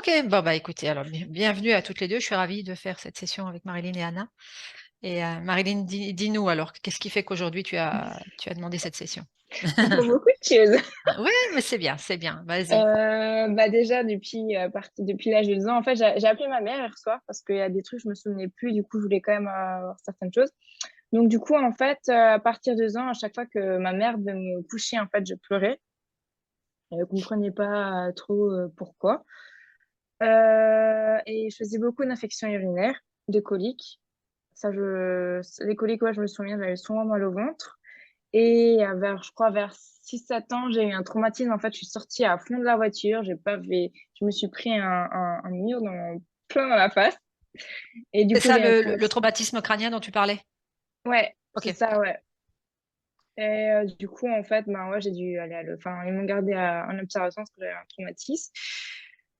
Ok, bon bah écoutez, alors bienvenue à toutes les deux. Je suis ravie de faire cette session avec Marilyn et Anna. Et Marilyn, dis-nous alors, qu'est-ce qui fait qu'aujourd'hui tu as demandé cette session? Pour beaucoup de choses. Oui, mais c'est bien, vas-y. Bah déjà, depuis l'âge de 2 ans, en fait, j'ai appelé ma mère hier soir parce qu'il y a des trucs, je me souvenais plus. Du coup, je voulais quand même avoir certaines choses. Donc, du coup, en fait, à partir de 2 ans, à chaque fois que ma mère devait me coucher, en fait, je pleurais. Elle ne comprenait pas trop pourquoi. Et je faisais beaucoup d'infections urinaires, de coliques. Les coliques, ouais, je me souviens, j'avais souvent mal au ventre. Et je crois, vers 6 7 ans, j'ai eu un traumatisme. En fait, je suis sortie à fond de la voiture. Je me suis pris un mur plein dans la face. Et du C'est coup, ça j'ai eu un le traumatisme. traumatisme crânien dont tu parlais? Ouais, Ok. c'est ça, ouais. Et du coup, en fait, ben, ouais, j'ai dû aller enfin, ils m'ont gardé en observation parce que j'avais un traumatisme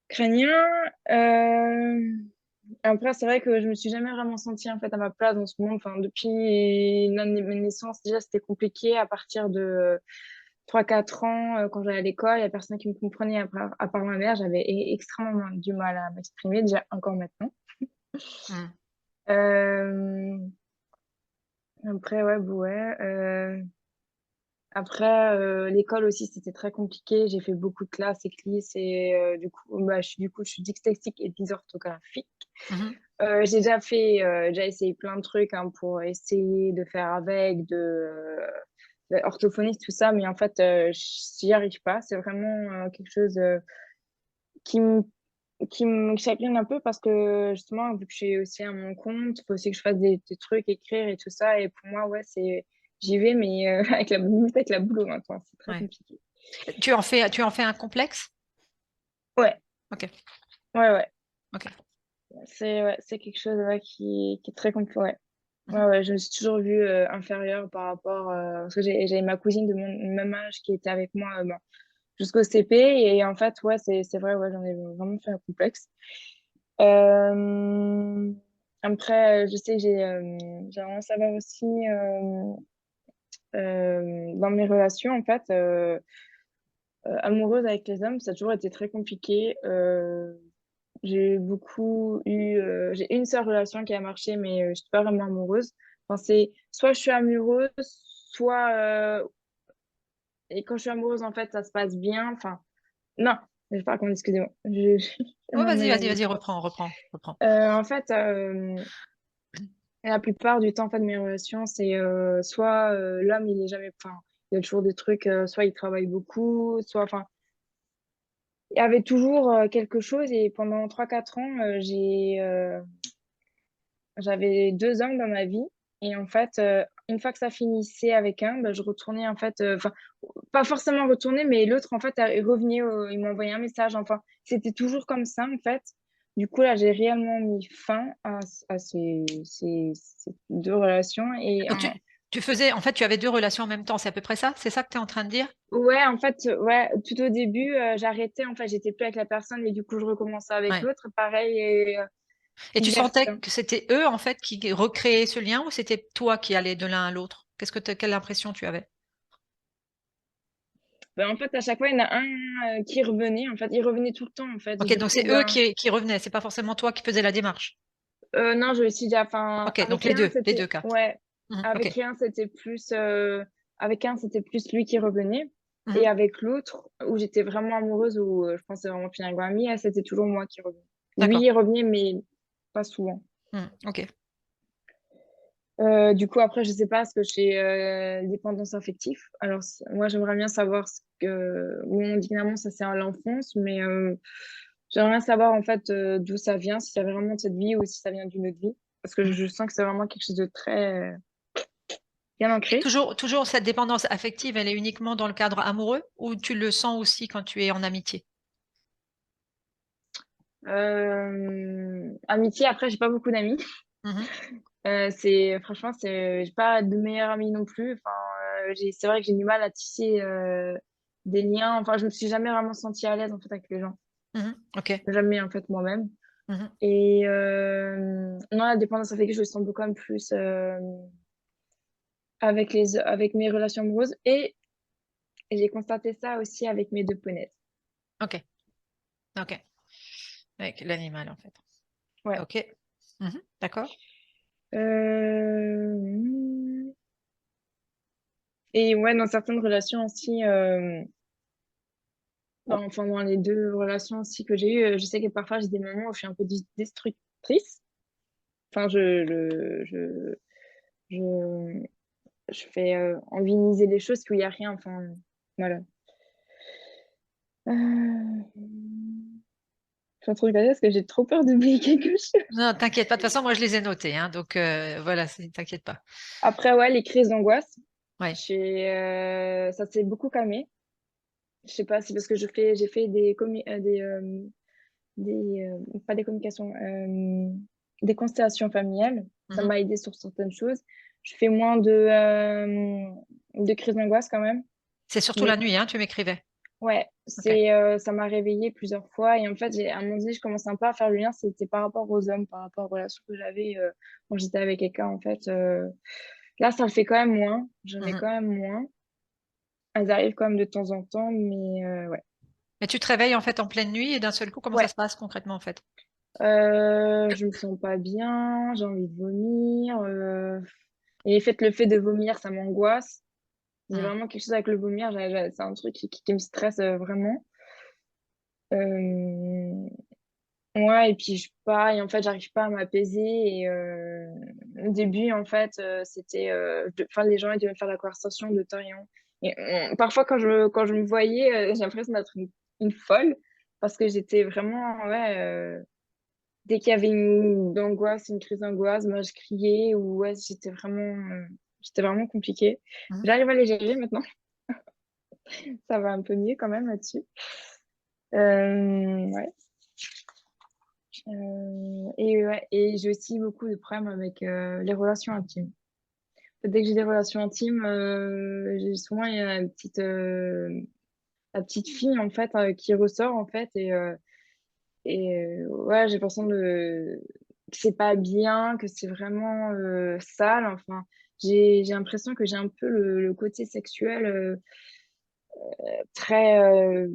crânien. Euh, Après, c'est vrai que je me suis jamais vraiment sentie en fait à ma place dans ce monde. Enfin, depuis ma naissance, déjà, c'était compliqué. À partir de 3 4 ans, quand j'allais à l'école, il y a personne qui me comprenait à part ma mère. J'avais extrêmement du mal à m'exprimer, déjà encore maintenant. Hmm. Euh, Après, ouais, ouais. Après, l'école aussi, c'était très compliqué. J'ai fait beaucoup de classes, éclisses et du coup, je suis dyslexique et dysorthographique. Mhm. J'ai essayé plein de trucs hein, pour essayer de faire avec, de orthophoniste, tout ça, mais en fait, j'y arrive pas. C'est vraiment quelque chose qui me, qui me chagrine un peu parce que justement, vu que je suis aussi à mon compte, il faut aussi que je fasse des trucs, écrire et tout ça. Et pour moi, ouais, j'y vais, mais limite avec la boule au ventre, hein. C'est très Ouais. compliqué. Tu en fais un complexe? Ouais, Ok, ouais, ouais. ok. C'est quelque chose ouais, qui est très compliqué. Ouais. Mhm. Ouais, ouais, je me suis toujours vue inférieure par rapport. Parce que j'avais ma cousine de mon même âge qui était avec moi bon, jusqu'au CP. Et en fait, ouais, c'est vrai, ouais, j'en ai vraiment fait un complexe. Euh, Après, je sais que j'aimerais en savoir aussi dans mes relations, en fait, amoureuses avec les hommes, ça a toujours été très compliqué. J'ai une seule relation qui a marché, mais je suis pas vraiment amoureuse. Enfin, c'est soit je suis amoureuse, soit et quand je suis amoureuse, en fait, ça se passe bien. Enfin, non, je vais pas raconter, excusez-moi. Je Oh, m'en vas-y, vas-y, mélange. vas-y, reprends. En fait, la plupart du temps, en fait, mes relations, c'est soit l'homme, il est jamais, enfin, il y a toujours des trucs, soit il travaille beaucoup, soit, enfin, il y avait toujours quelque chose. Et pendant 3 4 ans, j'avais 2 hommes dans ma vie. Et en fait, une fois que ça finissait avec un, bah, je retournais, en fait, enfin, pas forcément retourner, mais l'autre, en fait, il revenait, il m'envoyait un message. Enfin, c'était toujours comme ça, en fait. Du coup, là, j'ai réellement mis fin à ces deux relations. Donc tu avais deux relations en même temps, c'est à peu près ça? C'est ça que tu es en train de dire? Ouais, en fait, ouais, tout au début, j'arrêtais, en fait, j'étais plus avec la personne et du coup, je recommençais avec Ouais. l'autre. Pareil, et Et tu vice-versa. sentais que c'était eux, en fait, qui recréaient ce lien ou c'était toi qui allais de l'un à l'autre? Quelle impression tu avais? Ben, en fait, à chaque fois, il y en a un qui revenait. En fait, il revenait tout le temps, en fait. Et Ok, du donc coup, c'est eux ben, qui revenaient, c'est pas forcément toi qui faisais la démarche. non, je aussi déjà, enfin, Ok, donc les deux cas. ouais, Mhm, ok. avec un, c'était plus lui qui revenait. Et Mhm, avec l'autre, où j'étais vraiment amoureuse, où je pensais vraiment finir avec ma amie, c'était toujours moi qui revenais. Lui, d'accord. il revenait, mais pas souvent. Mhm, ok. Du coup, après, je sais pas ce que j'ai dépendance affective. Alors, moi, j'aimerais bien savoir ce que. Bon, évidemment, ça c'est à l'enfance, mais j'aimerais bien savoir en fait d'où ça vient, si ça vient vraiment de cette vie ou si ça vient d'une autre vie. Parce que Mhm. je sens que c'est vraiment quelque chose de très bien Et ancré. toujours cette dépendance affective, elle est uniquement dans le cadre amoureux ou tu le sens aussi quand tu es en amitié? Amitié, après, j'ai pas beaucoup d'amis. Mhm, Franchement, j'ai pas de meilleure amie non plus. Enfin, c'est vrai que j'ai du mal à tisser des liens. Enfin, je me suis jamais vraiment sentie à l'aise en fait avec les gens. mhm, ok. Jamais en fait moi-même. Mhm. Et non, la dépendance affective, je le sens beaucoup plus avec mes relations amoureuses. Et j'ai constaté ça aussi avec mes deux poneys. Ok, ok. avec l'animal, en fait. Ouais. OK. D'accord. Mmh et ouais, dans certaines relations aussi, enfin, dans les 2 relations aussi que j'ai eues, je sais que parfois j'ai des moments où je suis un peu destructrice. Enfin, je je fais, enveniser les choses où il y a rien, enfin, voilà. Hem, je suis en train de regarder parce que j'ai trop peur d'oublier quelque chose. Non, t'inquiète pas, de toute façon, moi, je les ai notés, hein, donc voilà, t'inquiète pas. Après, ouais, les crises d'angoisse, Ouais. ça s'est beaucoup calmé. Je sais pas si parce que j'ai fait pas des communications, des constellations familiales. Ça Mmh. m'a aidé sur certaines choses. Je fais moins de crises d'angoisse quand même, C'est surtout mais la nuit, hein, tu m'écrivais? ouais, OK. ça m'a réveillée plusieurs fois et en fait, à un moment donné, je commençais un peu à faire le lien, c'était par rapport aux hommes, par rapport aux relations que j'avais, quand j'étais avec quelqu'un en fait, là, ça le fait quand même moins, j'en ai Mmh. quand même moins. Elles arrivent quand même de temps en temps, mais ouais. Mais tu te réveilles, en fait, en pleine nuit et d'un seul coup, comment ça Ouais, se passe concrètement, en fait? je me sens pas bien, j'ai envie de vomir, et le fait de vomir, ça m'angoisse. J'ai Mmh. vraiment quelque chose avec le vomir, c'est un truc qui me stresse, vraiment. Hem, ouais et puis en fait, j'arrive pas à m'apaiser et au début, en fait, c'était, les gens, ils devaient me faire la conversation de temps et parfois quand je me voyais, j'ai l'impression d'être une folle parce que j'étais vraiment, ouais, dès qu'il y avait une crise d'angoisse, moi je criais ou ouais, c'était vraiment compliqué. Mmh. J'arrive à les gérer maintenant, ça va un peu mieux quand même là-dessus. Ouais, et ouais et j'ai aussi beaucoup de problèmes avec, les relations intimes. Dès que j'ai des relations intimes, j'ai souvent il y a la petite fille en fait, qui ressort en fait ouais, j'ai l'impression que c'est pas bien, que c'est vraiment, sale, enfin, j'ai l'impression que j'ai un peu le côté sexuel, très,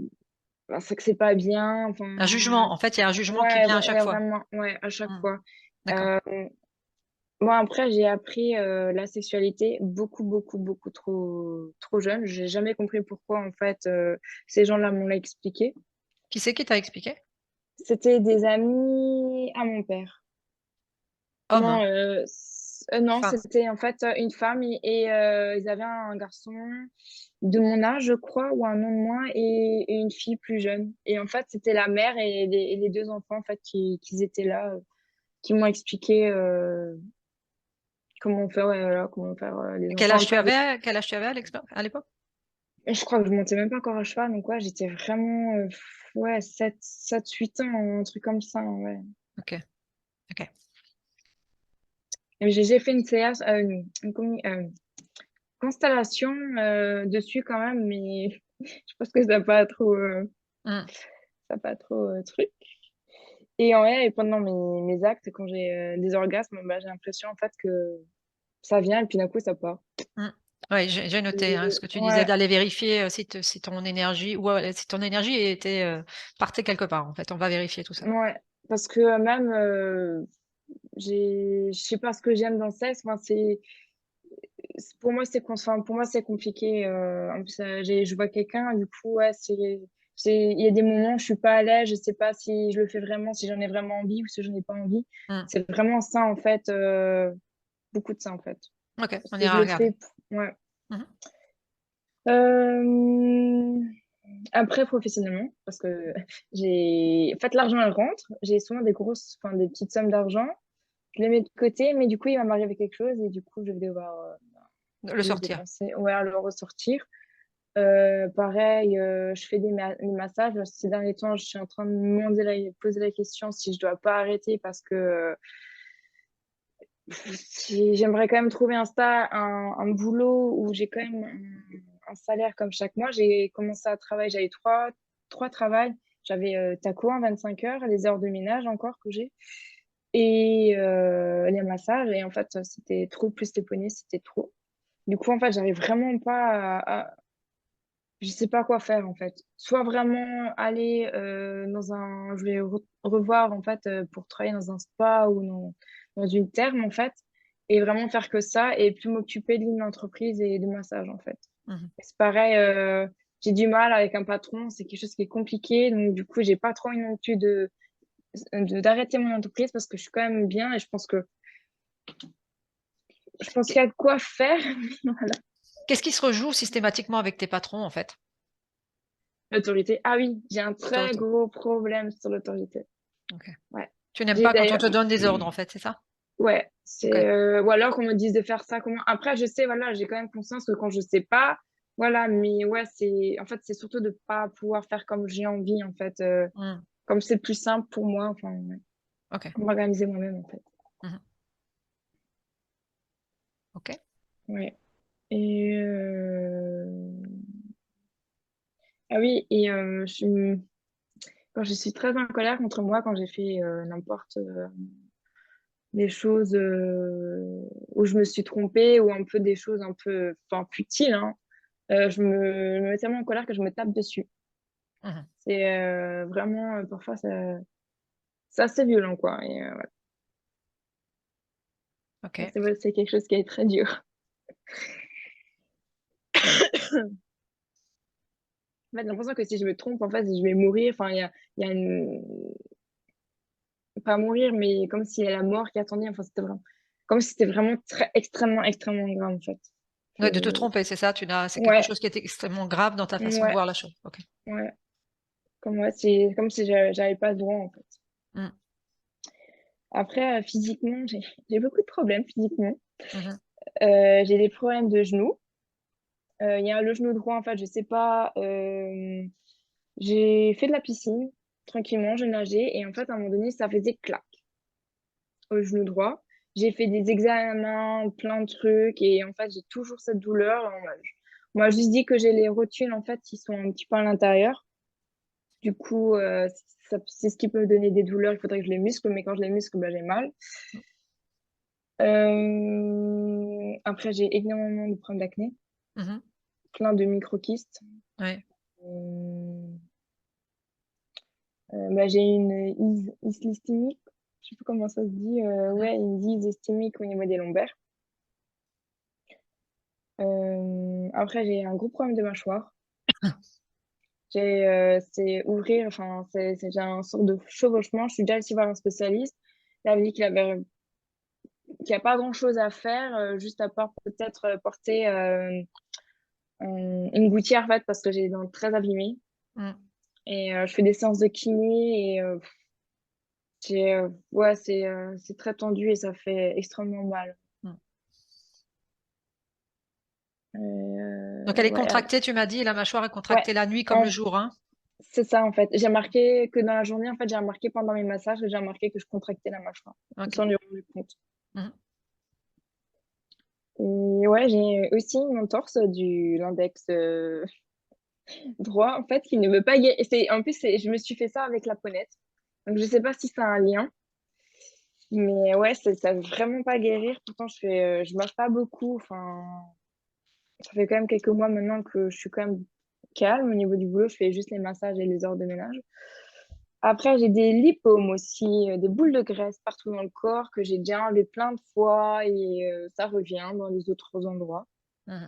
c'est que c'est pas bien, enfin, Un jugement, en fait, il y a un jugement qui ouais, vient à chaque fois? vraiment, ouais, à chaque Mmh. fois. D'accord. Heu, moi après j'ai appris, la sexualité beaucoup, beaucoup, beaucoup trop jeune. J'ai jamais compris pourquoi en fait, ces gens-là m'ont expliqué. Qui c'est qui t'a expliqué? C'était des amis à mon père. Homme, Non, hein? non, Femme? c'était en fait, une femme ils avaient un garçon de mon âge, je crois, ou un an de moins et une fille plus jeune et en fait, c'était la mère et les 2 enfants, en fait, qui étaient là, qui m'ont expliqué, comment faire, ouais, voilà, comment faire, les Quel enfants un âge peu tu avec avais quel âge tu avais à l'époque? et je crois que je montais même pas encore à cheval, donc ouais, j'étais vraiment, ouais, 7 8 ans, un truc comme ça, ouais OK, OK. et j'ai fait une séance, constellation, dessus quand même, mais je pense que Mmh. ça a pas trop, truc et en vrai et pendant mes actes, quand j'ai, des orgasmes, bah, j'ai l'impression en fait que ça vient et puis d'un coup ça part. Mmh. Ouais, j'ai noté, hein, ce que tu disais Ouais, d'aller vérifier, si ton énergie si ton énergie était, partait quelque part, en fait. On va vérifier tout ça. ouais, parce que, même, je sais pas ce que j'aime dans le sexe, enfin pour moi pour moi c'est compliqué, en plus, je vois quelqu'un du coup, ouais, il y a des moments où je suis pas à l'aise, je sais pas si je le fais vraiment, si j'en ai vraiment envie ou si j'en ai pas envie. Mmh. C'est vraiment ça en fait, beaucoup de ça en fait. OK, Parce on que je ira le regarder. fais ouais. Mmh mh. Hem, après professionnellement, parce que en fait l'argent elle rentre, j'ai souvent des petites sommes d'argent, je les mets de côté, mais du coup il va m'arriver quelque chose et du coup je vais devoir, Le le sortir. dépenser, ouais, à le ressortir. Pareil, je fais des massages. Là, ces derniers temps, je suis en train de me poser la question si je dois pas arrêter parce que, si j'aimerais quand même trouver un boulot où j'ai quand même un salaire comme chaque mois. J'ai commencé à travailler, j'avais trois travails. J'avais, taco en 25 heures, les heures de ménage encore que j'ai et les massages et en fait, c'était trop plus les poignets, c'était trop. Du coup, en fait, j'arrive vraiment pas à je sais pas quoi faire en fait. Soit vraiment aller je vais revoir en fait pour travailler dans un spa ou dans une therme en fait, et vraiment faire que ça et plus m'occuper de l'entreprise et de massage en fait. Mhm. Et c'est pareil, j'ai du mal avec un patron, c'est quelque chose qui est compliqué, donc du coup j'ai pas trop envie non plus d'arrêter mon entreprise parce que je suis quand même bien et je pense qu'il y a de quoi faire. Voilà. Qu'est-ce qui se rejoue systématiquement avec tes patrons, en fait? L'autorité. Ah oui, j'ai un très L'autorité. gros problème sur l'autorité. OK. Ouais. Tu n'aimes J'ai pas quand on d'ailleurs, te donne des ordres, en fait, c'est ça? ouais, OK. ou alors qu'on me dise de faire ça, comment. Après, je sais, voilà, j'ai quand même conscience que quand je sais pas, voilà, mais ouais, en fait, c'est surtout de pas pouvoir faire comme j'ai envie, en fait, Mmh. comme c'est plus simple pour moi, enfin, ouais, OK. m'organiser moi-même, en fait. Mmh. OK. Ouais. Et, ah oui, et quand je suis très en colère contre moi, quand j'ai fait n'importe des choses où je me suis trompée ou un peu des choses un peu, enfin, futiles, hein, je me mets tellement en colère que je me tape dessus. Mmh. C'est vraiment, parfois, c'est assez violent, quoi. Et OK. c'est quelque chose qui est très dur. En fait, j'ai l'impression que si je me trompe, en fait, je vais mourir. Enfin, il y a pas mourir, mais comme s'il y a la mort qui attendait. Enfin, comme si c'était vraiment très, extrêmement, extrêmement grave, en fait. Ouais, de te Je- tromper, c'est ça? C'est quelque Ouais, chose qui était extrêmement grave dans ta façon de ouais, voir la chose. OK. ouais. Comme si j'avais pas le droit, en fait. Mmh. Après, physiquement, j'ai beaucoup de problèmes physiquement. Mmh. J'ai des problèmes de genoux. Il y a le genou droit, en fait, je sais pas. J'ai fait de la piscine, tranquillement, je nageais, et en fait, à un moment donné, ça faisait clac au genou droit. J'ai fait des examens, plein de trucs, et en fait, j'ai toujours cette douleur. On m'a juste dit que j'ai les rotules, en fait, qui sont un petit peu à l'intérieur. Du coup, c'est ce qui peut me donner des douleurs. Il faudrait que je les muscle, mais quand je les muscle, bah, j'ai mal. Après, j'ai énormément de problèmes d'acné, Mmh. plein de micro-kystes. Ouais. Euh, bah, j'ai une islystémique, je sais plus comment ça se dit, Mmh. ouais, une dysestémique au niveau des lombaires. Après, j'ai un gros problème de mâchoire. C'est ouvrir, enfin, j'ai un sorte de chevauchement. Je suis déjà allée voir un spécialiste. Il a dit qu'il n'y a pas grand-chose à faire, juste à part peut-être porter une gouttière, en fait, parce que j'ai les dents très abîmées. Mmh. Et je fais des séances de kiné et ouais, c'est très tendu et ça fait extrêmement mal. Mmh. Donc elle est Ouais, contractée, tu m'as dit, la mâchoire est ouais. contractée la nuit comme En- le jour, hein? c'est ça en fait. J'ai remarqué que dans la journée, en fait, j'ai remarqué pendant mes massages, j'ai remarqué que je contractais la mâchoire OK. sans lui rendre compte. Mmh. Et ouais, j'ai aussi une entorse du l'index droit en fait qui ne veut pas guérir. En plus, je me suis fait ça avec la poinette. Donc je sais pas si ça a un lien. Mais ouais, ça veut vraiment pas guérir. Pourtant, je marche pas beaucoup. Enfin, ça fait quand même quelques mois maintenant que je suis quand même calme au niveau du boulot. Je fais juste les massages et les heures de ménage. Après, j'ai des lipomes aussi, des boules de graisse partout dans le corps que j'ai déjà enlevé plein de fois et ça revient dans les autres endroits. Mmh.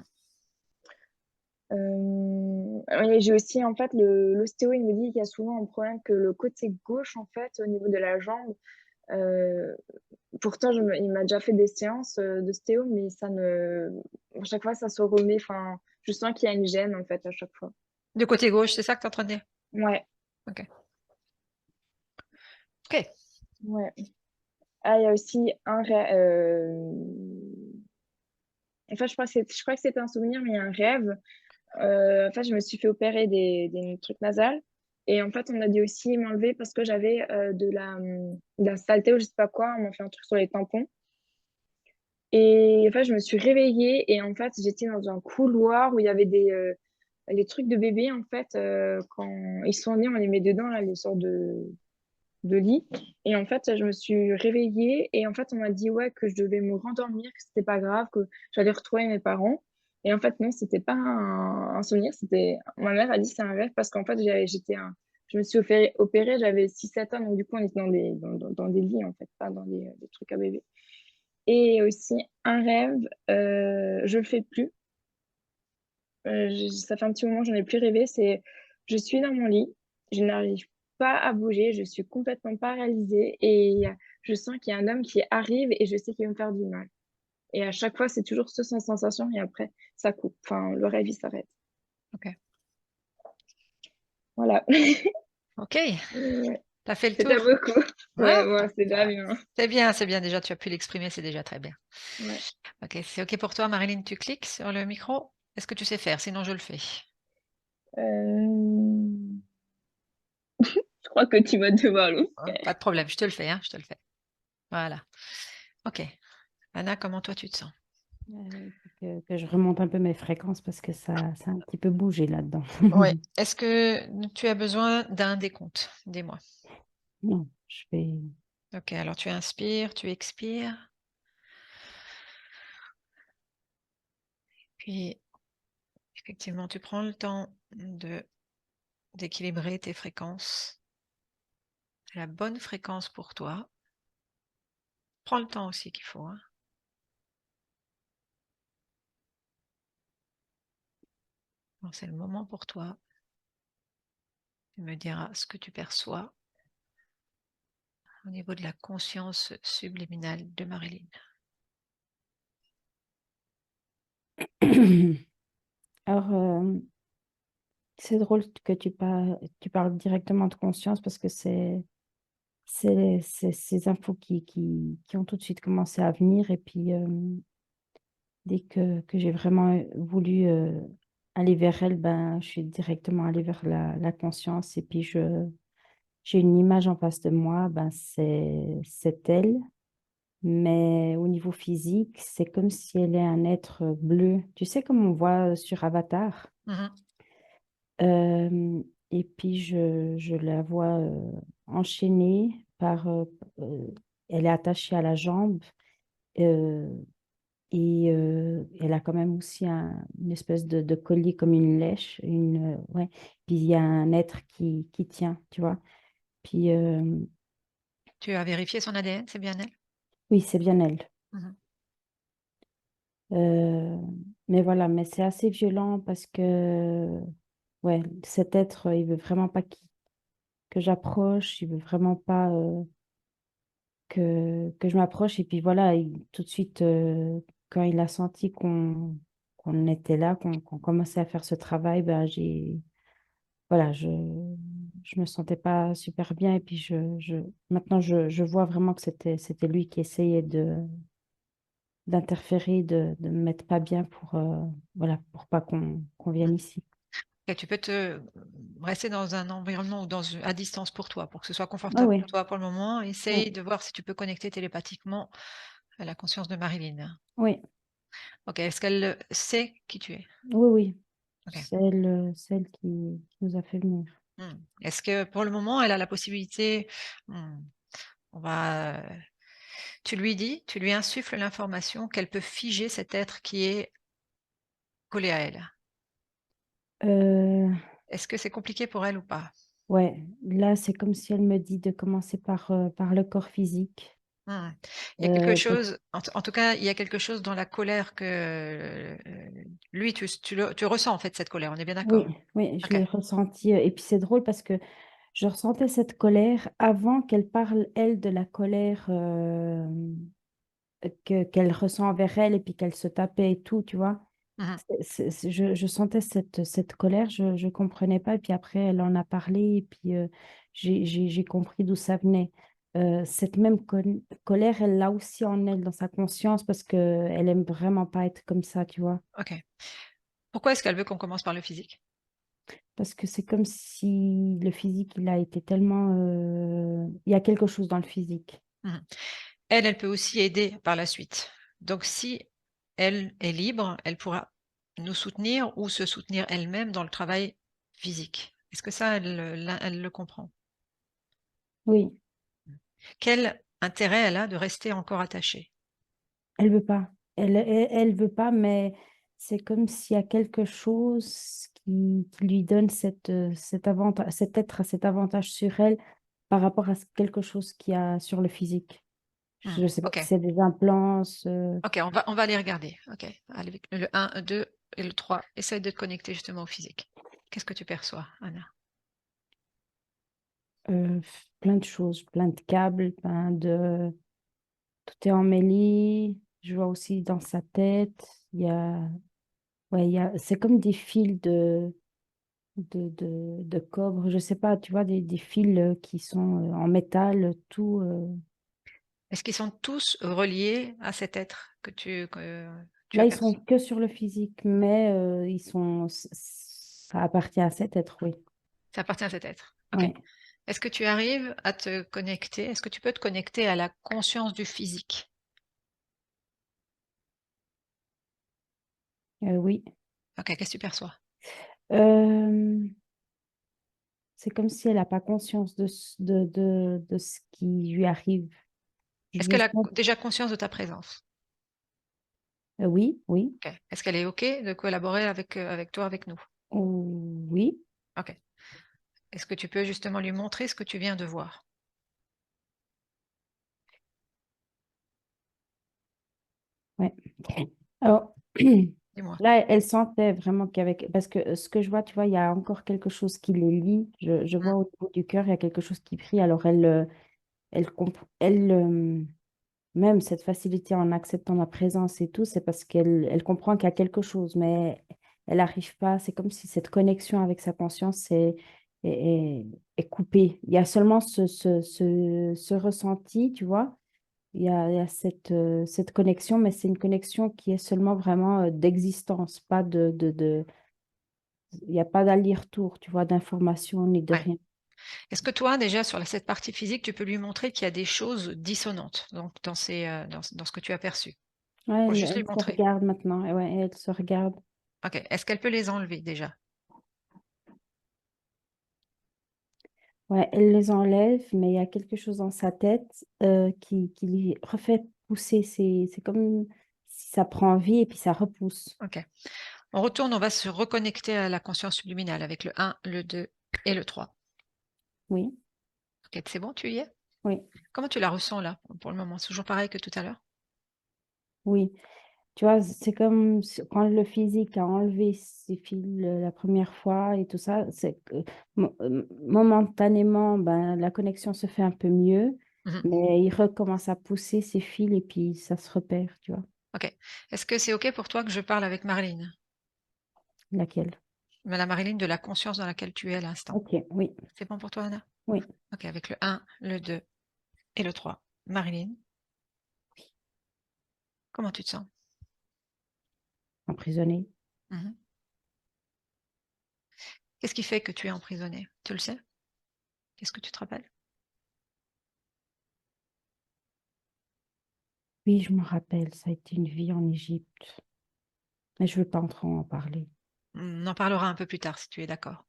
Et j'ai aussi, en fait, l'ostéo, il me dit qu'il y a souvent un problème que le côté gauche, en fait, au niveau de la jambe, euh, pourtant, il m'a déjà fait des séances d'ostéo, mais à chaque fois, ça se remet. Enfin, je sens qu'il y a une gêne, en fait, à chaque fois. Du côté gauche, c'est ça que tu es en train de dire? Ouais, OK. OK. ouais. Ah, il y a aussi un en fait, je crois que c'était un souvenir, mais il y a un rêve. En fait, je me suis fait opérer des trucs nasales. Et en fait, on a dû aussi m'enlever parce que j'avais de la saleté ou je sais pas quoi. On m'a fait un truc sur les tampons. Et en fait, je me suis réveillée et en fait, j'étais dans un couloir où il y avait les trucs de bébé. En fait, quand ils sont nés, on les met dedans, là, les sortes de lit. Et en fait, je me suis réveillée et en fait, on m'a dit ouais, que je devais me rendormir, que c'était pas grave, que j'allais retrouver mes parents. Et en fait, non, c'était pas un souvenir, c'était ma mère a dit: «C'est un rêve» parce qu'en fait, je me suis opérée, j'avais 6 7 ans, donc du coup, on était dans des lits, en fait, pas dans des trucs à bébé. Et aussi un rêve, je le fais plus, j ça fait un petit moment, j'en ai plus rêvé, c'est je suis dans mon lit, je n'arrive pas à bouger, je suis complètement paralysée et je sens qu'il y a un homme qui arrive et je sais qu'il va me faire du mal. Et à chaque fois, c'est toujours ce cette sensation et après ça coupe, enfin le rêve il s'arrête. OK. Voilà. OK, Ouais, tu as fait le c'est déjà tour. beaucoup. Ouais, Ouais, ouais, c'est déjà bah, bien. c'est bien déjà, tu as pu l'exprimer, c'est déjà très bien. Ouais. OK, c'est OK pour toi, Marilyn, tu cliques sur le micro? Est-ce que tu sais faire? Sinon je le fais. Hem, je crois que tu vas devoir le Pas faire. de problème, je te le fais, hein, je te le fais. Voilà. OK. Anna, comment toi tu te sens? Il faut que je remonte un peu mes fréquences parce que ça a un petit peu bougé là-dedans. Ouais. Est-ce que tu as besoin d'un décompte? Dis-moi. Non, je fais. OK, alors tu inspires, tu expires, puis effectivement, tu prends le temps d'équilibrer tes fréquences. C'est la bonne fréquence pour toi. Prends le temps aussi qu'il faut, hein. Bon, c'est le moment pour toi. Tu me diras ce que tu perçois au niveau de la conscience subliminale de Marilyn. Alors, c'est drôle que tu parles directement de conscience parce que c'est ces infos qui ont tout de suite commencé à venir. Et puis, dès que j'ai vraiment voulu aller vers elle, ben, je suis directement allée vers la conscience. Et puis, j'ai une image en face de moi, ben, c'est elle. Mais au niveau physique, c'est comme si elle est un être bleu. Tu sais, comme on voit sur Avatar. Mmh. Et puis, je la vois enchaînée euh, elle est attachée à la jambe euh, et elle a quand même aussi une espèce de collier comme une lèche. Ouais. Puis, il y a un être qui tient, tu vois. Puis, Tu as vérifié son ADN, c'est bien elle? oui, c'est bien elle. Mmh. Euh, mais voilà, mais c'est assez violent parce que ouais, cet être, il veut vraiment pas que j'approche, il veut vraiment pas que je m'approche. Et puis voilà, tout de suite, quand il a senti qu'on était là, qu'on commençait à faire ce travail, ben voilà, je me sentais pas super bien. Et puis maintenant, je vois vraiment que c'était lui qui essayait d'interférer, de me mettre pas bien voilà, pour pas qu'on vienne ici. Et tu peux te rester dans un environnement ou à distance pour toi, pour que ce soit Ah confortable oui, pour toi pour le moment. oui, Essaye de voir si tu peux connecter télépathiquement à la conscience de Marilyn. oui, OK, est-ce qu'elle sait qui tu es? oui, oui. OK. Celle qui nous a fait venir. Mmh. Est-ce que pour le moment, elle a la possibilité, mmh, on va, tu lui insuffles l'information qu'elle peut figer cet être qui est collé à elle. Euh, Est-ce que c'est compliqué pour elle ou pas? ouais, là, c'est comme si elle me dit de commencer par le corps physique. Mmh. Il y a quelque Donc, chose, en tout cas, il y a quelque chose dans la colère que, lui, tu ressens en fait cette colère, on est bien oui, d'accord? oui, je OK. l'ai ressenti. Et puis, c'est drôle parce que je ressentais cette colère avant qu'elle parle, elle, de la colère qu'elle ressent envers elle et puis qu'elle se tapait et tout, tu vois. Mmh. Je sentais cette colère, je ne comprenais pas. Et puis après, elle en a parlé et puis j'ai compris d'où ça venait. Cette même colère, elle l'a aussi en elle, dans sa conscience, parce qu'elle aime vraiment pas être comme ça, tu vois. OK. Pourquoi est-ce qu'elle veut qu'on commence par le physique? Parce que c'est comme si le physique, il a été tellement... Il y a quelque chose dans le physique. Mmh. Elle peut aussi aider par la suite. Donc si elle est libre, elle pourra nous soutenir ou se soutenir elle-même dans le travail physique. Est-ce que ça, elle le comprend? Oui, Quel intérêt elle a de rester encore attachée? elle veut pas. Elle veut pas, mais c'est comme s'il y a quelque chose qui lui donne cet avantage, cet avantage sur elle par rapport à quelque chose qu'il y a sur le physique. Je ne sais pas Ok, si c'est des implants. ok, on va les regarder. Ok, avec le 1, le 2 et le 3. Essaye de te connecter justement au physique. Qu'est-ce que tu perçois, Anna? Plein de choses, plein de câbles, tout est emmêlé. Je vois aussi dans sa tête, ouais, c'est comme des fils de cobre, je sais pas, tu vois, des fils qui sont en métal, tout. Est-ce qu'ils sont tous reliés à cet être que tu Là, ils sont aperçois? que sur le physique, mais ça appartient à cet être, oui. Ça appartient à cet être. Ok. Ouais. Est-ce que tu arrives à te connecter? Est-ce que tu peux te connecter à la conscience du physique? Oui. Ok, qu'est-ce que tu perçois? Euh, c'est comme si elle n'a pas conscience de ce qui lui arrive. Est-ce Je qu'elle a sens. déjà conscience de ta présence? Oui, oui, Ok. Est-ce qu'elle est OK de collaborer avec toi, avec nous? oui, Ok. Est-ce que tu peux justement lui montrer ce que tu viens de voir? ouais. Alors, Dis-moi. là, elle sentait vraiment qu'avec. Parce que ce que je vois, tu vois, il y a encore quelque chose qui les lie. Je Hmm. vois au niveau du cœur, il y a quelque chose qui brille. Alors, même cette facilité en acceptant ma présence et tout, c'est parce qu'elle comprend qu'il y a quelque chose, mais elle n'arrive pas. C'est comme si cette connexion avec sa conscience est, est- est coupée. Il y a seulement ce ressenti, tu vois. Il y a cette connexion, mais c'est une connexion qui est seulement vraiment d'existence, pas il n'y a pas d'aller-retour, tu vois, d'information ni de Ouais. rien. Est-ce que toi, déjà, sur cette partie physique, tu peux lui montrer qu'il y a des choses dissonantes donc, dans ce que tu as perçu? Ouais, Faut elle, juste lui elle se montrer. regarde maintenant. Et ouais, elle se regarde. Ok. Est-ce qu'elle peut les enlever déjà? Ouais, elle les enlève, mais il y a quelque chose dans sa tête qui lui refait pousser. C'est comme si ça prend vie et puis ça repousse. Ok. On retourne, on va se reconnecter à la conscience subliminale avec le 1, le 2 et le 3. Oui, Ok, c'est bon, tu y es? oui, Comment tu la ressens là, pour le moment? C'est toujours pareil que tout à l'heure? oui. Tu vois, c'est comme quand le physique a enlevé ses fils la première fois et tout ça, c'est que momentanément, ben, la connexion se fait un peu mieux, Mhm. mais il recommence à pousser ses fils et puis ça se repère, tu vois. Ok. Est-ce que c'est ok pour toi que je parle avec Marilyn? Laquelle? La Marilyn de la conscience dans laquelle tu es à l'instant. Ok, oui, C'est bon pour toi, Anna? oui, Ok, avec le 1, le 2 et le 3. Marilyn, comment tu te sens? emprisonné. Mhm. Qu'est-ce qui fait que tu es emprisonné? Tu le sais? Qu'est-ce que tu te rappelles? Oui, je me rappelle, ça a été une vie en Égypte, mais je veux pas en parler. On en parlera un peu plus tard si tu es d'accord.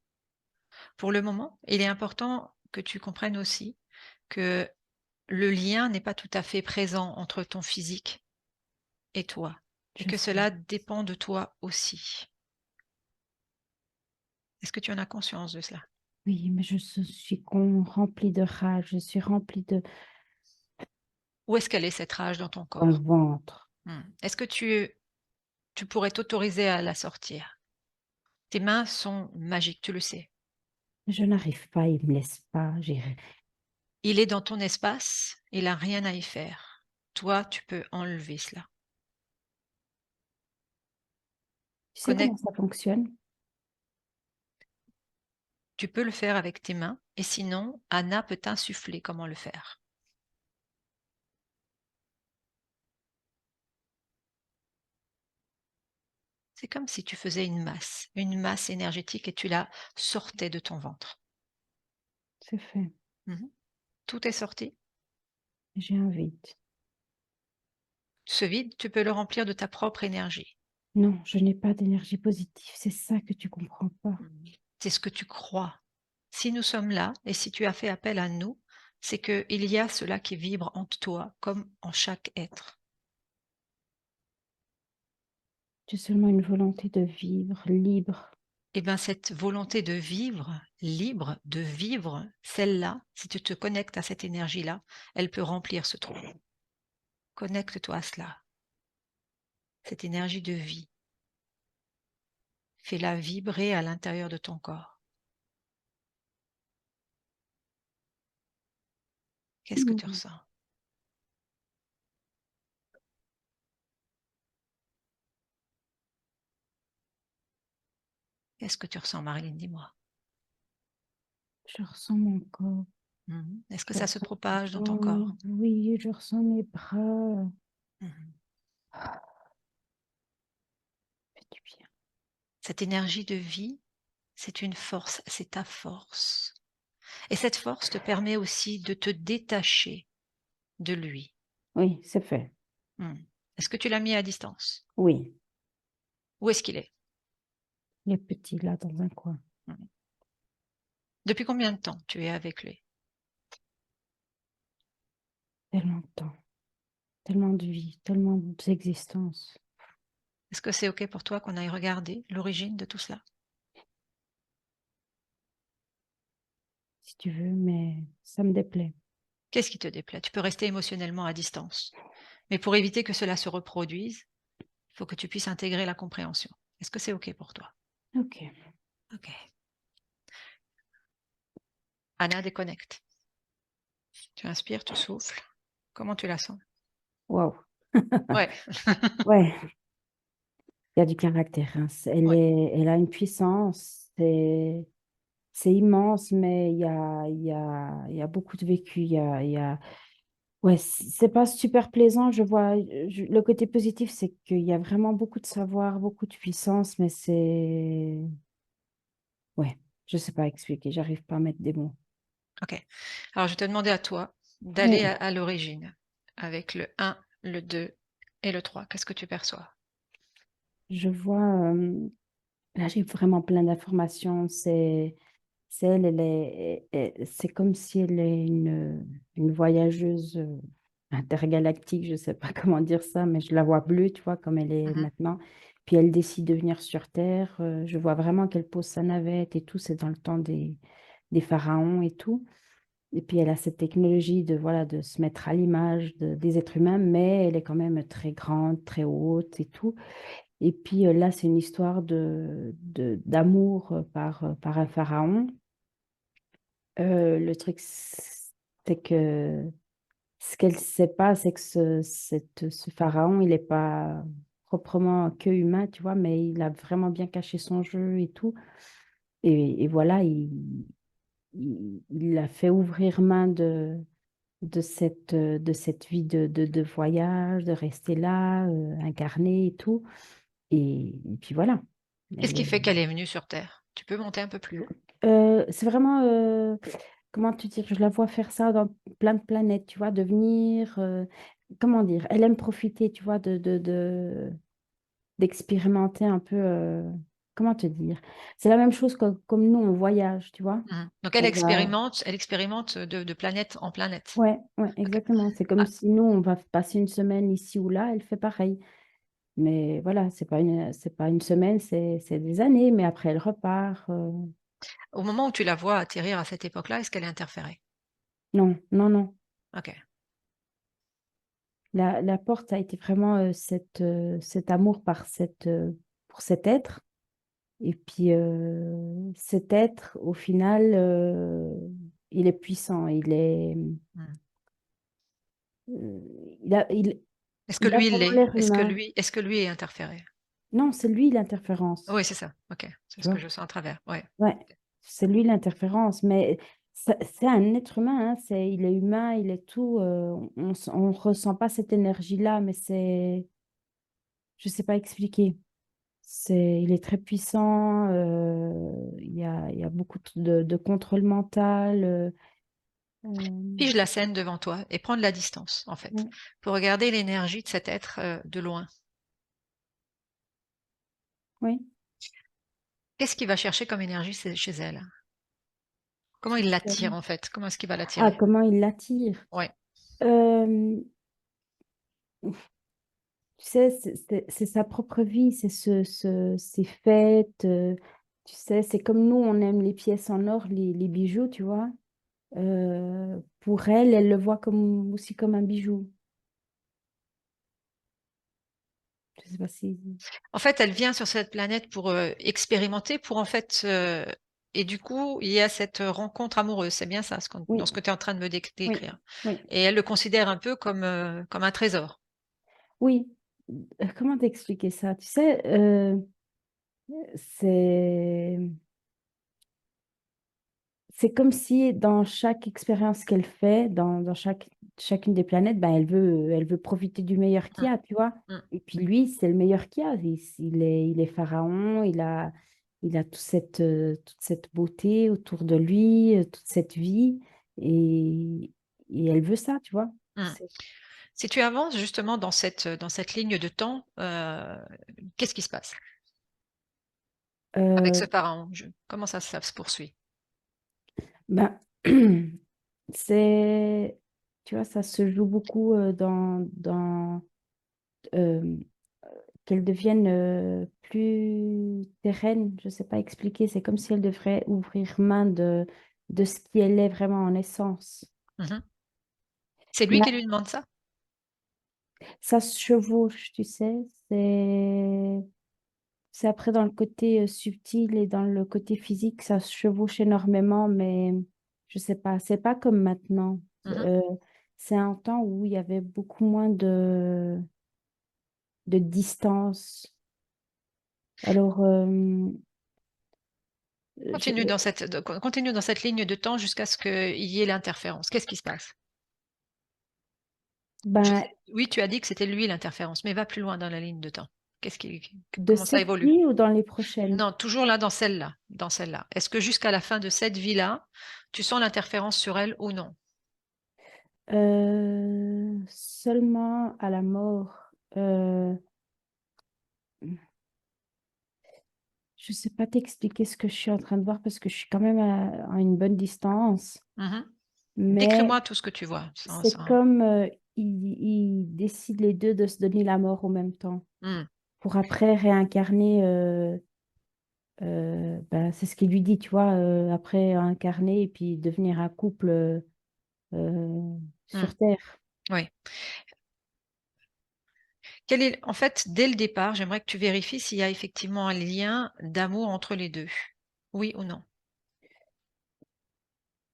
Pour le moment, il est important que tu comprennes aussi que le lien n'est pas tout à fait présent entre ton physique et toi, et Je que sais. cela dépend de toi aussi. Est-ce que tu en as conscience de cela? Oui, mais suis remplie de rage, je suis remplie Où est-ce qu'elle est cette rage dans ton dans le corps? ventre. Est-ce que tu pourrais t'autoriser à la sortir? Tes mains sont magiques, tu le sais. Je n'arrive pas, il me laisse pas. Il est dans ton espace, il n'a rien à y faire. Toi, tu peux enlever cela. Tu sais comment Connecte, ça fonctionne? tu peux le faire avec tes mains, et sinon, Anna peut t'insuffler comment le faire. C'est comme si tu faisais une masse énergétique et tu la sortais de ton ventre. C'est fait. Mhm. Tout est sorti. J'ai un vide. Ce vide, tu peux le remplir de ta propre énergie. Non, je n'ai pas d'énergie positive. C'est ça que tu comprends pas. C'est ce que tu crois. Si nous sommes là et si tu as fait appel à nous, c'est qu'il y a cela qui vibre en toi comme en chaque être. J'ai seulement une volonté de vivre libre. Eh bien, cette volonté de vivre libre, de vivre, celle-là, si tu te connectes à cette énergie-là, elle peut remplir ce trou. Connecte-toi à cela, cette énergie de vie. Fais-la vibrer à l'intérieur de ton corps. Qu'est-ce que tu Mmh. ressens? Qu'est-ce que tu ressens, Marilyn? Dis-moi. Je ressens mon corps. Est-ce que Je ça se ressens propage dans ton corps? mon oui, je ressens mes bras. Mhm. Ça fait du bien. Cette énergie de vie, c'est une force, c'est ta force. Et cette force te permet aussi de te détacher de lui. Oui, c'est fait. Est-ce que tu l'as mis à distance? Oui, Où est-ce qu'il est? il est petit là dans un coin. Mhm. Depuis combien de temps tu es avec lui? Tellement de temps, tellement de vie, tellement d'existence. Est-ce que c'est OK pour toi qu'on aille regarder l'origine de tout cela? Si tu veux, mais ça me déplaît. Qu'est-ce qui te déplaît? Tu peux rester émotionnellement à distance. Mais pour éviter que cela se reproduise, il faut que tu puisses intégrer la compréhension. Est-ce que c'est OK pour toi? OK. OK. Anna, déconnecte. Tu inspires, tu souffles. Comment tu la sens? Waouh! Ouais. Ouais, il y a du caractère, hein. Ouais. Elle a une puissance, c'est immense, mais il y a beaucoup de vécu. Il y a ouais, c'est pas super plaisant. Je vois, le côté positif, c'est qu'il y a vraiment beaucoup de savoir, beaucoup de puissance, mais c'est ouais, je sais pas expliquer, j'arrive pas à mettre des mots. OK. Alors, je vais te demander à toi d'aller Oui, à l'origine avec le 1, le 2 et le 3. Qu'est-ce que tu perçois? je vois, là, j'ai vraiment plein d'informations. C'est elle, c'est comme si elle est une voyageuse intergalactique, je sais pas comment dire ça, mais je la vois bleue, tu vois, comme elle est Mmh. maintenant. Puis elle décide de venir sur Terre. Je vois vraiment qu'elle pose sa navette et tout. C'est dans le temps des pharaons et tout. Et puis elle a cette technologie de, voilà, de se mettre à l'image des êtres humains, mais elle est quand même très grande, très haute et tout. Et puis là, c'est une histoire d'amour par un pharaon. Le truc, c'est que ce qu'elle ne sait pas, c'est que ce pharaon, il n'est pas proprement que humain, tu vois, mais il a vraiment bien caché son jeu et tout. Et voilà, il a fait ouvrir main de cette vie de voyage, de rester là, incarné et tout. Et puis voilà. Qu'est-ce Elle qui est, fait qu'elle est venue sur terre? Tu peux monter un peu plus haut? c'est vraiment, comment te dire, je la vois faire ça dans plein de planètes, tu vois, devenir, comment dire, elle aime profiter, tu vois, d'expérimenter un peu, comment te dire, c'est la même chose comme nous, on voyage, tu vois, Donc on va, elle expérimente de planète en planète. ouais, ouais, OK. exactement, c'est comme Ah, si nous, on va passer une semaine ici ou là, elle fait pareil, mais voilà, c'est pas une semaine, c'est des années, mais après elle repart, au moment où tu la vois atterrir à cette époque-là, est-ce qu'elle est interférée? non, non, non. OK. La porte a été vraiment cet amour pour cet être. Et puis cet être, au final, il est puissant. Mmh. Il a, il, Est-ce que il a lui, il vraiment l'est? l'air humain. Est-ce que lui est interféré? Non, c'est lui l'interférence. Oui, c'est ça. OK. C'est Tu ce que vois? je sens à travers. Ouais. Ouais, OK. c'est lui l'interférence. Mais c'est un être humain. Hein, il est humain, il est tout. On ressent pas cette énergie-là, mais je sais pas expliquer. Il est très puissant, il y a beaucoup de contrôle mental. Fige la scène devant toi et prends de la distance, en fait, Ouais. pour regarder l'énergie de cet être, de loin. Oui. Qu'est-ce qu'il va chercher comme énergie chez elle? Comment il l'attire, en fait? Comment est-ce qu'il va Ah, l'attirer? comment il l'attire? Ouais. Euh, Tu sais, c'est sa propre vie, ses fêtes. Tu sais, c'est comme nous, on aime les pièces en or, les bijoux, tu vois. Pour elle, elle le voit comme, aussi comme un bijou. Je sais pas si... En fait, elle vient sur cette planète pour expérimenter, pour en fait, et du coup, il y a cette rencontre amoureuse. C'est bien ça, dans Oui, ce que tu es en train de me oui, décrire. oui, Et elle le considère un peu comme un trésor. oui. Comment t'expliquer ça? Tu sais, c'est... C'est comme si dans chaque expérience qu'elle fait, dans chacune des planètes, ben, elle veut profiter du meilleur qu'il y Mm, a, tu vois. mm, Et puis lui, c'est le meilleur qu'il y a. Il est pharaon, il a toute cette beauté autour de lui, toute cette vie. Et, et elle veut ça, tu vois. mm. Si tu avances justement dans cette ligne de temps, qu'est-ce qui se passe avec Euh, ce pharaon? Comment ça se poursuit? ben, c'est, tu vois, ça se joue beaucoup euh, qu'elle devienne plus terraine, je ne sais pas expliquer, c'est comme si elle devrait ouvrir main de ce qui elle est vraiment en essence. Mhm. C'est lui qui Mais lui demande ça? ça se chevauche, tu sais, c'est après dans le côté subtil et dans le côté physique, ça se chevauche énormément, mais je sais pas, c'est pas comme maintenant. Mhm. Euh, c'est un temps où il y avait beaucoup moins de distance. Alors, Continue continue dans cette ligne de temps jusqu'à ce qu'il y ait l'interférence. Qu'est-ce qui se passe? ben, Oui, tu as dit que c'était lui l'interférence, mais va plus loin dans la ligne de temps. de Comment ça cette évolue? vie ou dans les prochaines? Non, toujours là, dans celle-là, dans celle-là. Est-ce que jusqu'à la fin de cette vie-là, tu sens l'interférence sur elle ou non? Seulement à la mort. Je sais pas t'expliquer ce que je suis en train de voir parce que je suis quand même à une bonne distance. Mhm. Mais Décris-moi tout ce que tu vois. c'est comme ils décident les deux de se donner la mort en même temps Hmm. pour après réincarner. Ben, c'est ce qu'il lui dit, tu vois, après incarner et puis devenir un couple Hmm. sur Terre. Oui. En fait, dès le départ, j'aimerais que tu vérifies s'il y a effectivement un lien d'amour entre les deux. Oui ou non?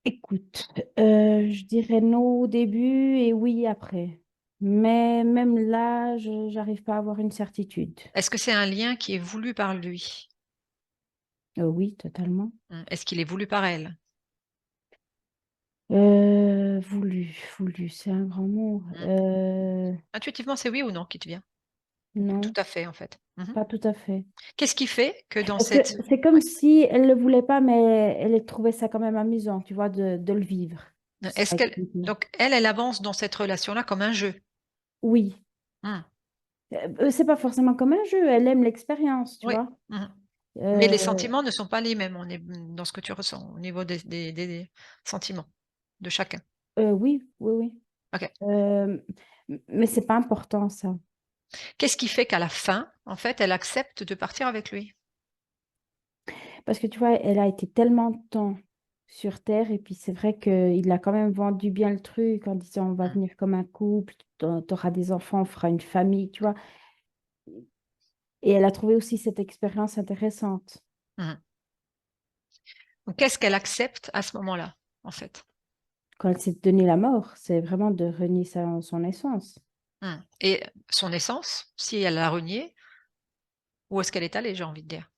Écoute, je dirais non au début et oui après. Mais même là, je n'arrive pas à avoir une certitude. Est-ce que c'est un lien qui est voulu par lui? Oui, totalement. Est-ce qu'il est voulu par elle? Voulu, c'est un grand mot. Hmm. Intuitivement, c'est oui ou non qui te vient? Ou pas tout Non, à fait, en fait. pas tout à fait. Qu'est-ce qui fait que dans Parce que cette... c'est comme Ouais. si elle ne le voulait pas, mais elle trouvait ça quand même amusant, tu vois, de le vivre. Je sais Est-ce pas qu'elle... expliquer. Donc, elle avance dans cette relation-là comme un jeu. Oui. Hmm. C'est pas forcément comme un jeu, elle aime l'expérience, tu Oui. vois. Mhm. Mais les Euh, sentiments ne sont pas les mêmes dans ce que tu ressens au niveau des sentiments de chacun. oui, oui, oui. Ok. Euh, mais c'est pas important, ça. Qu'est-ce qui fait qu'à la fin, en fait, elle accepte de partir avec lui? Parce que tu vois, elle a été tellement de temps sur Terre et puis c'est vrai qu'il a quand même vendu bien le truc en disant on va Hmm. venir comme un couple, t'auras des enfants, on fera une famille, tu vois. Et elle a trouvé aussi cette expérience intéressante. Mhm. Donc, qu'est-ce qu'elle accepte à ce moment-là, en fait? Quand elle s'est donné la mort, c'est vraiment de renier son essence. Et son essence, si elle l'a renié, où est-ce qu'elle est allée, j'ai envie de dire?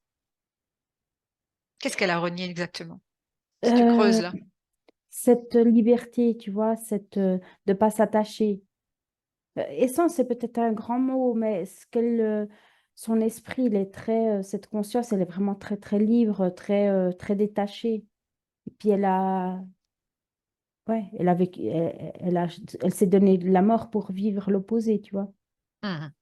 Qu'est-ce qu'elle a renié exactement? Si tu creuses Euh, là. cette liberté, tu vois, de pas s'attacher. Essence, c'est peut-être un grand mot, mais son esprit, il est très, cette conscience, elle est vraiment très, très libre, très, très détachée. Et puis ouais, elle a vécu, elle s'est donné de la mort pour vivre l'opposé, tu vois. Mhm.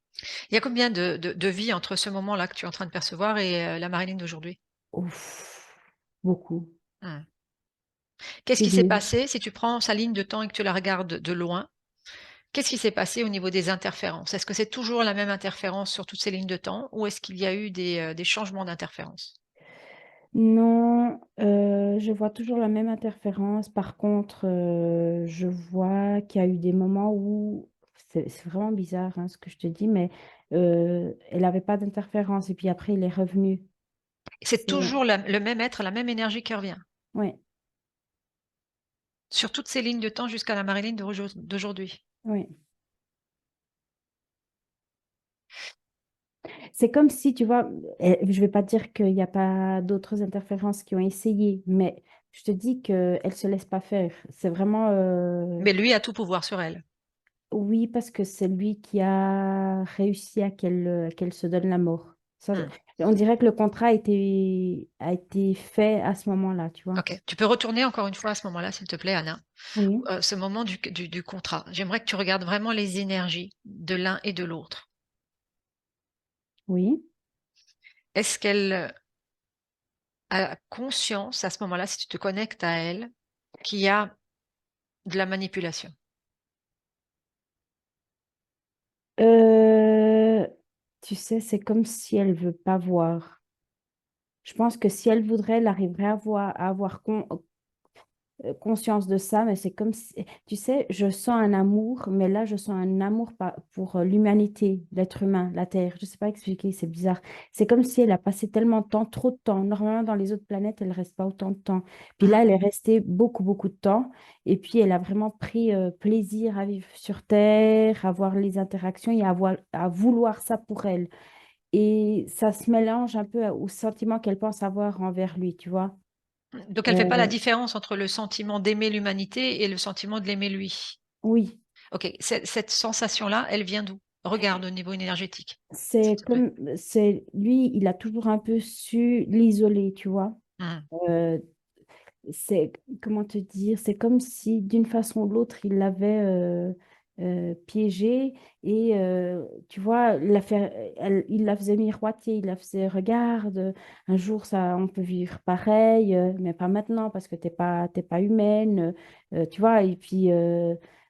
Il y a combien de vie entre ce moment-là que tu es en train de percevoir et la Marilyn d'aujourd'hui? Ouf, beaucoup. Qu'est-ce Plus qui de s'est mille. passé si tu prends sa ligne de temps et que tu la regardes de loin? Qu'est-ce qui s'est passé au niveau des interférences? Est-ce que c'est toujours la même interférence sur toutes ces lignes de temps ou est-ce qu'il y a eu des changements d'interférence? Non, je vois toujours la même interférence. Par contre, je vois qu'il y a eu des moments où c'est vraiment bizarre, hein, ce que je te dis, mais elle avait pas d'interférence et puis après il est revenu. C'est C'est toujours le même être, la même énergie qui revient? ouais, Sur toutes ces lignes de temps jusqu'à la Marilyn d'aujourd'hui? ouais. C'est comme si, tu vois, je vais pas dire qu'il y a pas d'autres interférences qui ont essayé, mais je te dis qu'elle se laisse pas faire. C'est vraiment, Mais lui a tout pouvoir sur elle? oui, parce que c'est lui qui a réussi à qu'elle se donne la mort. Ça, Mmh. on dirait que le contrat a été fait à ce moment-là, tu vois. OK. Tu peux retourner encore une fois à ce moment-là, s'il te plaît, Anna? Oui, Ce moment du contrat. J'aimerais que tu regardes vraiment les énergies de l'un et de l'autre. oui. Est-ce qu'elle a conscience à ce moment-là, si tu te connectes à elle, qu'il y a de la manipulation? Euh, Tu sais, c'est comme si elle veut pas voir. Je pense que si elle voudrait, elle arriverait à avoir conscience de ça, mais c'est comme si, tu sais, je sens un amour, mais là, je sens un amour pour l'humanité, l'être humain, la Terre. Je sais pas expliquer, c'est bizarre. C'est comme si elle a passé tellement de temps, trop de temps. Normalement, dans les autres planètes, elle reste pas autant de temps. Puis Mmh. là, elle est restée beaucoup, beaucoup de temps. Et puis, elle a vraiment pris plaisir à vivre sur Terre, à voir les interactions et à vouloir ça pour elle. Et ça se mélange un peu au sentiment qu'elle pense avoir envers lui, tu vois. Donc elle ne fait pas la Euh, différence entre le sentiment d'aimer l'humanité et le sentiment de l'aimer lui? oui. OK. Cette sensation-là, elle vient d'où? Regarde au niveau énergétique, s'il C'est te plaît. comme, c'est lui, il a toujours un peu su l'isoler, tu vois. Mmh. Euh, c'est, comment te dire, c'est comme si d'une façon ou de l'autre, il l'avait piégée et tu vois, il la faisait miroiter, il la faisait, regarde, un jour, ça, on peut vivre pareil, mais pas maintenant parce que t'es pas humaine, tu vois, et puis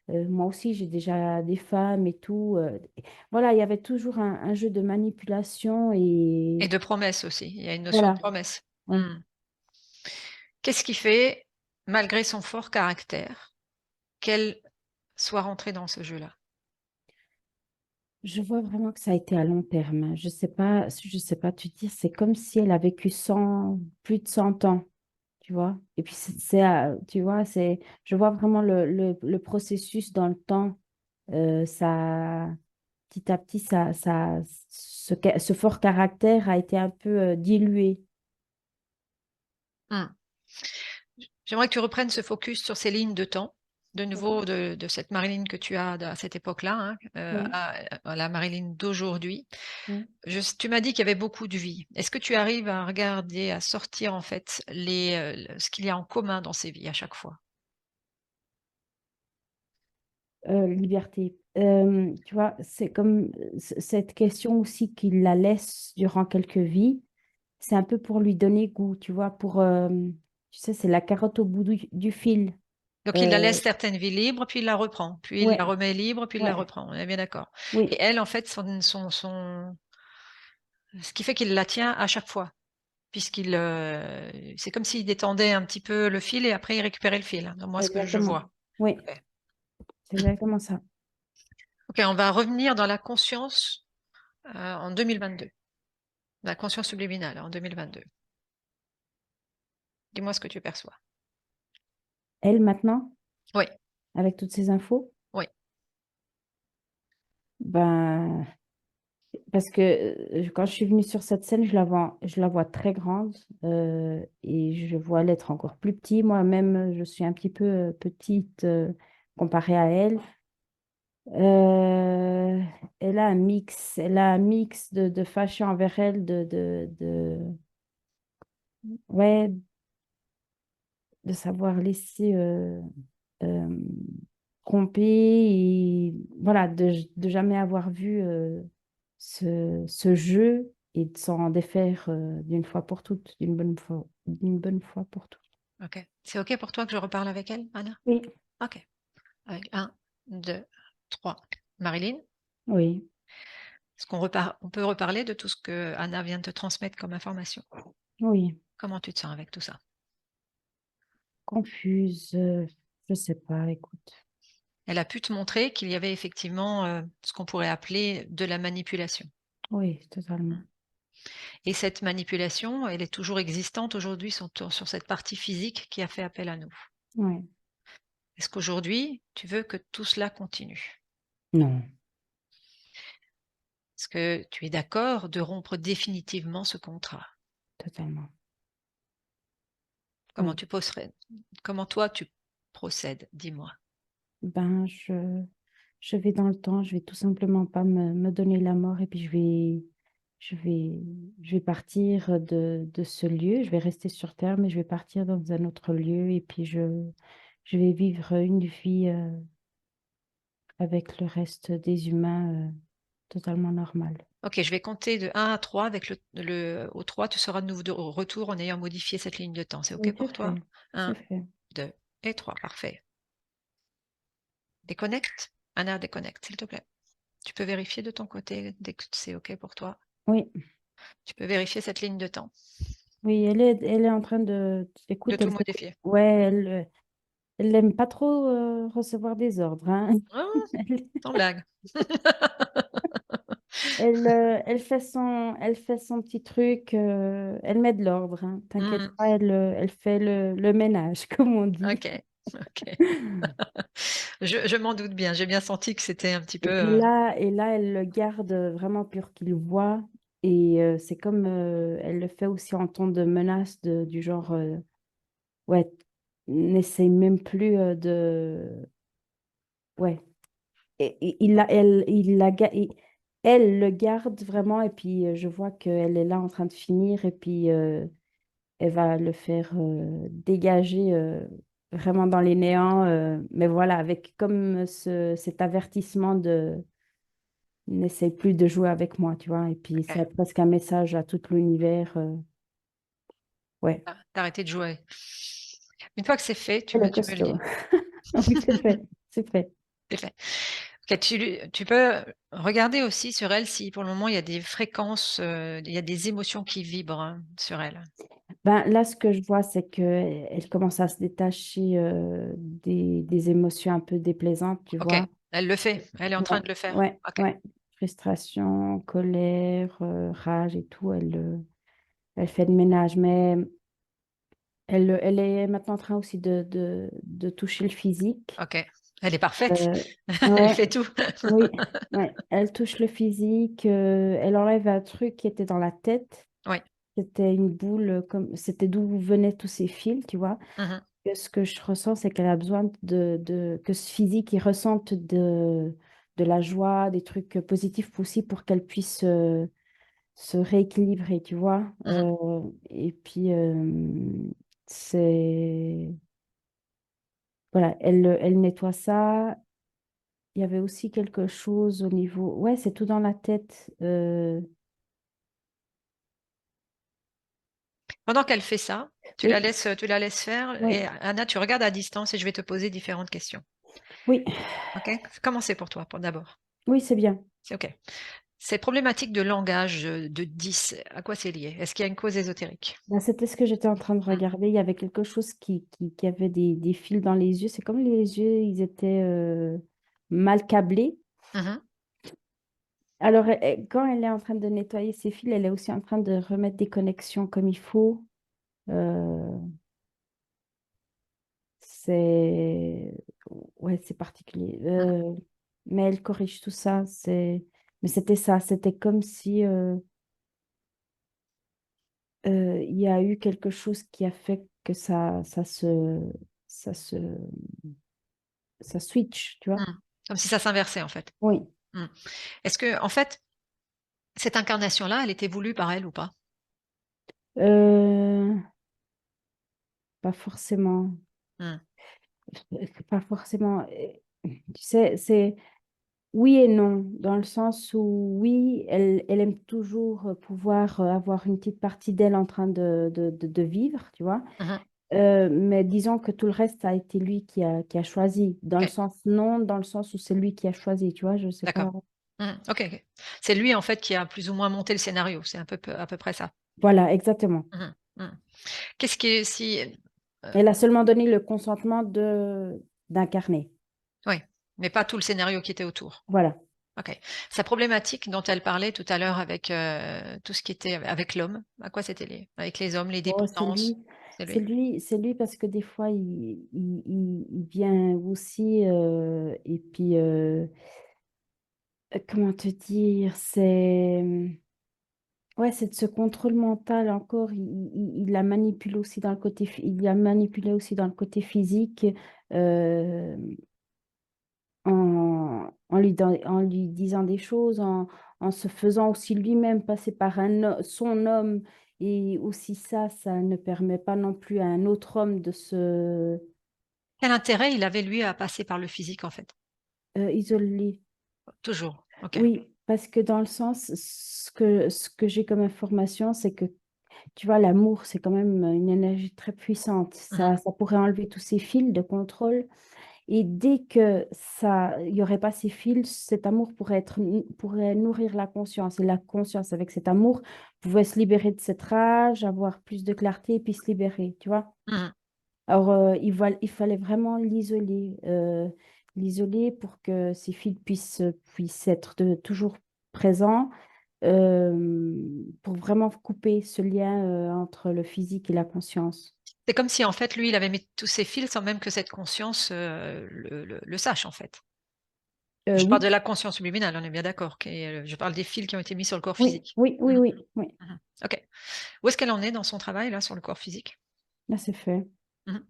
moi aussi, j'ai déjà des femmes et tout. Voilà, il y avait toujours un jeu de manipulation Et et de promesse aussi. Il y a une notion de voilà, promesse. ouais. Mmh. Qu'est-ce qui fait, malgré son fort caractère, qu'elle soit rentrée dans ce jeu-là? Je vois vraiment que ça a été à long terme, hein. Je sais pas te dire, c'est comme si elle a vécu plus de 100 ans, tu vois. Et puis, tu vois, je vois vraiment le processus dans le temps. Ça, petit à petit, ce fort caractère a été un peu dilué. Mmh. J'aimerais que tu reprennes ce focus sur ces lignes de temps, de nouveau D'accord. de cette Marilyn que tu as à cette époque-là, hein, Oui, à la Marilyn d'aujourd'hui. oui. Tu m'as dit qu'il y avait beaucoup de vie. Est-ce que tu arrives à regarder, à sortir en fait ce qu'il y a en commun dans ces vies à chaque fois? Liberté. Tu vois, c'est comme cette question aussi qu'il la laisse durant quelques vies. C'est un peu pour lui donner goût, tu vois, tu sais, c'est la carotte au bout du fil. Donc il la Euh, laisse certaines vies libres, puis il la reprend, puis il la ouais, remet libre, puis il la ouais, reprend. On est bien d'accord. Et oui, elle, en fait, ce qui fait qu'il la tient à chaque fois, puisqu'il, c'est comme s'il détendait un petit peu le fil et après il récupérait le fil, hein, dans moi ce que je exactement. vois. Oui, OK. c'est exactement ça. OK, on va revenir dans la conscience, en 2022. La conscience subliminale en 2022. Dis-moi ce que tu perçois. Elle, maintenant, Oui, avec toutes ces infos, oui. ben, parce que quand je suis venue sur cette scène, je la vois très grande et je vois l'être encore plus petit. Moi-même, je suis un petit peu petite comparée à elle. Euh, elle a un mix de fâché envers elle, ouais, de savoir laisser euh, tromper et voilà, de jamais avoir vu ce jeu et de s'en défaire d'une fois pour toutes, d'une bonne fois pour toutes. OK. C'est OK pour toi que je reparle avec elle, Anna? Oui. OK. Avec un, 2. 3. Marilyn, Oui, est-ce on peut reparler de tout ce que Anna vient de te transmettre comme information? oui. Comment tu te sens avec tout ça? Confuse, je sais pas, écoute. Elle a pu te montrer qu'il y avait effectivement, ce qu'on pourrait appeler de la manipulation. Oui, totalement. Et cette manipulation, elle est toujours existante aujourd'hui sur cette partie physique qui a fait appel à nous. Ouais. Est-ce qu'aujourd'hui, tu veux que tout cela continue? Non, Est-ce que tu es d'accord de rompre définitivement ce contrat? totalement. Comment Oui. tu procèdes? Comment toi tu procèdes? Dis-moi. Ben, je vais dans le temps, je vais tout simplement pas me donner la mort et puis je vais, je vais partir de ce lieu. Je vais rester sur Terre, mais je vais partir dans un autre lieu et puis je vais vivre une vie avec le reste des humains totalement normale. OK, je vais compter de 1 à 3 avec au 3, tu seras de nouveau de retour en ayant modifié cette ligne de temps. C'est OK Oui, c'est pour toi? fait. C'est 1, fait. 2 et 3, parfait. Déconnecte. Anna, déconnecte, s'il te plaît. Tu peux vérifier de ton côté dès que c'est OK pour toi? Oui, Tu peux vérifier cette ligne de temps, oui, elle est en train de. de Écoute, tout modifier. ouais, elle n'aime pas trop recevoir des ordres, hein. Ah, sans blague. Elle fait son petit truc, elle met de l'ordre, hein. T'inquiète Mmh. pas, elle fait le ménage, comme on dit. OK, OK. Je m'en doute bien, j'ai bien senti que c'était un petit peu, Et là, elle le garde vraiment pour qu'il voit. Et c'est comme elle le fait aussi en ton de menace du genre, ouais, n'essaye même plus ouais. Et elle le garde vraiment et puis je vois qu'elle est là en train de finir et puis elle va le faire dégager vraiment dans les néants. Mais voilà, avec comme cet avertissement de n'essaye plus de jouer avec moi, tu vois. Et puis OK, c'est presque un message à tout l'univers. Ouais, d'arrêter de jouer. Une fois que c'est fait, elle est tu me le costaud. dis. Oui, c'est fait, c'est fait. C'est fait. OK, tu peux regarder aussi sur elle si pour le moment il y a des fréquences, il y a des émotions qui vibrent, hein, sur elle. Ben, là, ce que je vois, c'est qu'elle commence à se détacher des émotions un peu déplaisantes, tu OK, vois. elle le fait, elle est en train Ouais, de le faire. ouais, OK, ouais. Frustration, colère, rage et tout, elle fait le ménage. Mais elle est maintenant en train aussi de toucher le physique. OK. Elle est parfaite. Euh, Elle ouais, fait tout. oui, ouais. Elle touche le physique, elle enlève un truc qui était dans la tête. Oui. C'était une boule, comme c'était d'où venaient tous ces fils, tu vois. Mmh. Que ce que je ressens, c'est qu'elle a besoin que ce physique, il ressente de la joie, des trucs positifs aussi pour qu'elle puisse se rééquilibrer, tu vois. Mmh. Et puis, c'est... Voilà, elle nettoie ça. Il y avait aussi quelque chose au niveau... Ouais, c'est tout dans la tête. Pendant qu'elle fait ça, Oui, tu la laisses faire oui, et Anna, tu regardes à distance et je vais te poser différentes questions. oui, OK? Comment c'est pour toi, pour d'abord? oui, c'est bien. C'est OK. Ces problématiques de langage, de 10, à quoi c'est lié? Est-ce qu'il y a une cause ésotérique? Ben, c'était ce que j'étais en train de Mmh. regarder. Il y avait quelque chose qui avait des fils dans les yeux. C'est comme les yeux, ils étaient mal câblés. Mmh. Alors, quand elle est en train de nettoyer ses fils, elle est aussi en train de remettre des connexions comme il faut. Euh, c'est ouais, c'est particulier. Mmh. Mais elle corrige tout ça. Mais c'était ça. C'était comme si il y a eu quelque chose qui a fait que ça se, ça switch, tu vois. Mmh. Comme si ça s'inversait, en fait. Oui. Mmh. Est-ce que, en fait, cette incarnation-là, elle était voulue par elle ou pas? Euh, pas forcément. Mmh. Pas forcément. Tu sais, c'est oui et non, dans le sens où oui, elle aime toujours pouvoir avoir une petite partie d'elle en train de vivre, tu vois. Mmh. Mais disons que tout le reste, ça a été lui qui a choisi. Dans le Ok, sens non, dans le sens où c'est lui qui a choisi, tu vois, je sais pas. d'accord. Ok, ok. C'est lui, en fait, qui a plus ou moins monté le scénario. C'est à peu près ça. Voilà, exactement. Mhm. Qu'est-ce qui est si... Elle a seulement donné le consentement d'incarner. Oui, mais pas tout le scénario qui était autour. Voilà. Ok. Sa problématique dont elle parlait tout à l'heure avec tout ce qui était avec l'homme, à quoi c'était lié? Avec les hommes, les Oh, c'est dépendances, lui. c'est C'est lui. lui, c'est lui parce que des fois, il vient aussi, et puis, comment te dire, ouais, c'est de ce contrôle mental encore, il la manipule aussi dans le côté, il l'a manipulé aussi dans le côté physique, euh, en lui disant des choses, en se faisant aussi lui-même passer par son homme. Et aussi ça ne permet pas non plus à un autre homme de se Quel intérêt il avait, lui, à passer par le physique, en fait? isoler. Toujours. Ok. Oui, parce que dans le sens, ce que j'ai comme information, c'est que, tu vois, l'amour, c'est quand même une énergie très puissante. Mhm. Ça pourrait enlever tous ces fils de contrôle. Et dès que il n'y aurait pas ces fils, cet amour pourrait nourrir la conscience. Et la conscience, avec cet amour, pouvait se libérer de cette rage, avoir plus de clarté et puis se libérer, tu vois. Mhm. Alors, il fallait vraiment l'isoler pour que ces fils puissent être toujours présents, pour vraiment couper ce lien, entre le physique et la conscience. C'est comme si, en fait, lui, il avait mis tous ses fils sans même que cette conscience le sache, en fait. Je parle de Oui, la conscience subliminale, on est bien d'accord. Je parle des fils qui ont été mis sur le corps oui, physique. oui, oui, Mhm. oui, oui. Mhm. Ok. Où est-ce qu'elle en est dans son travail, là, sur le corps physique? Là, c'est fait. Mhm.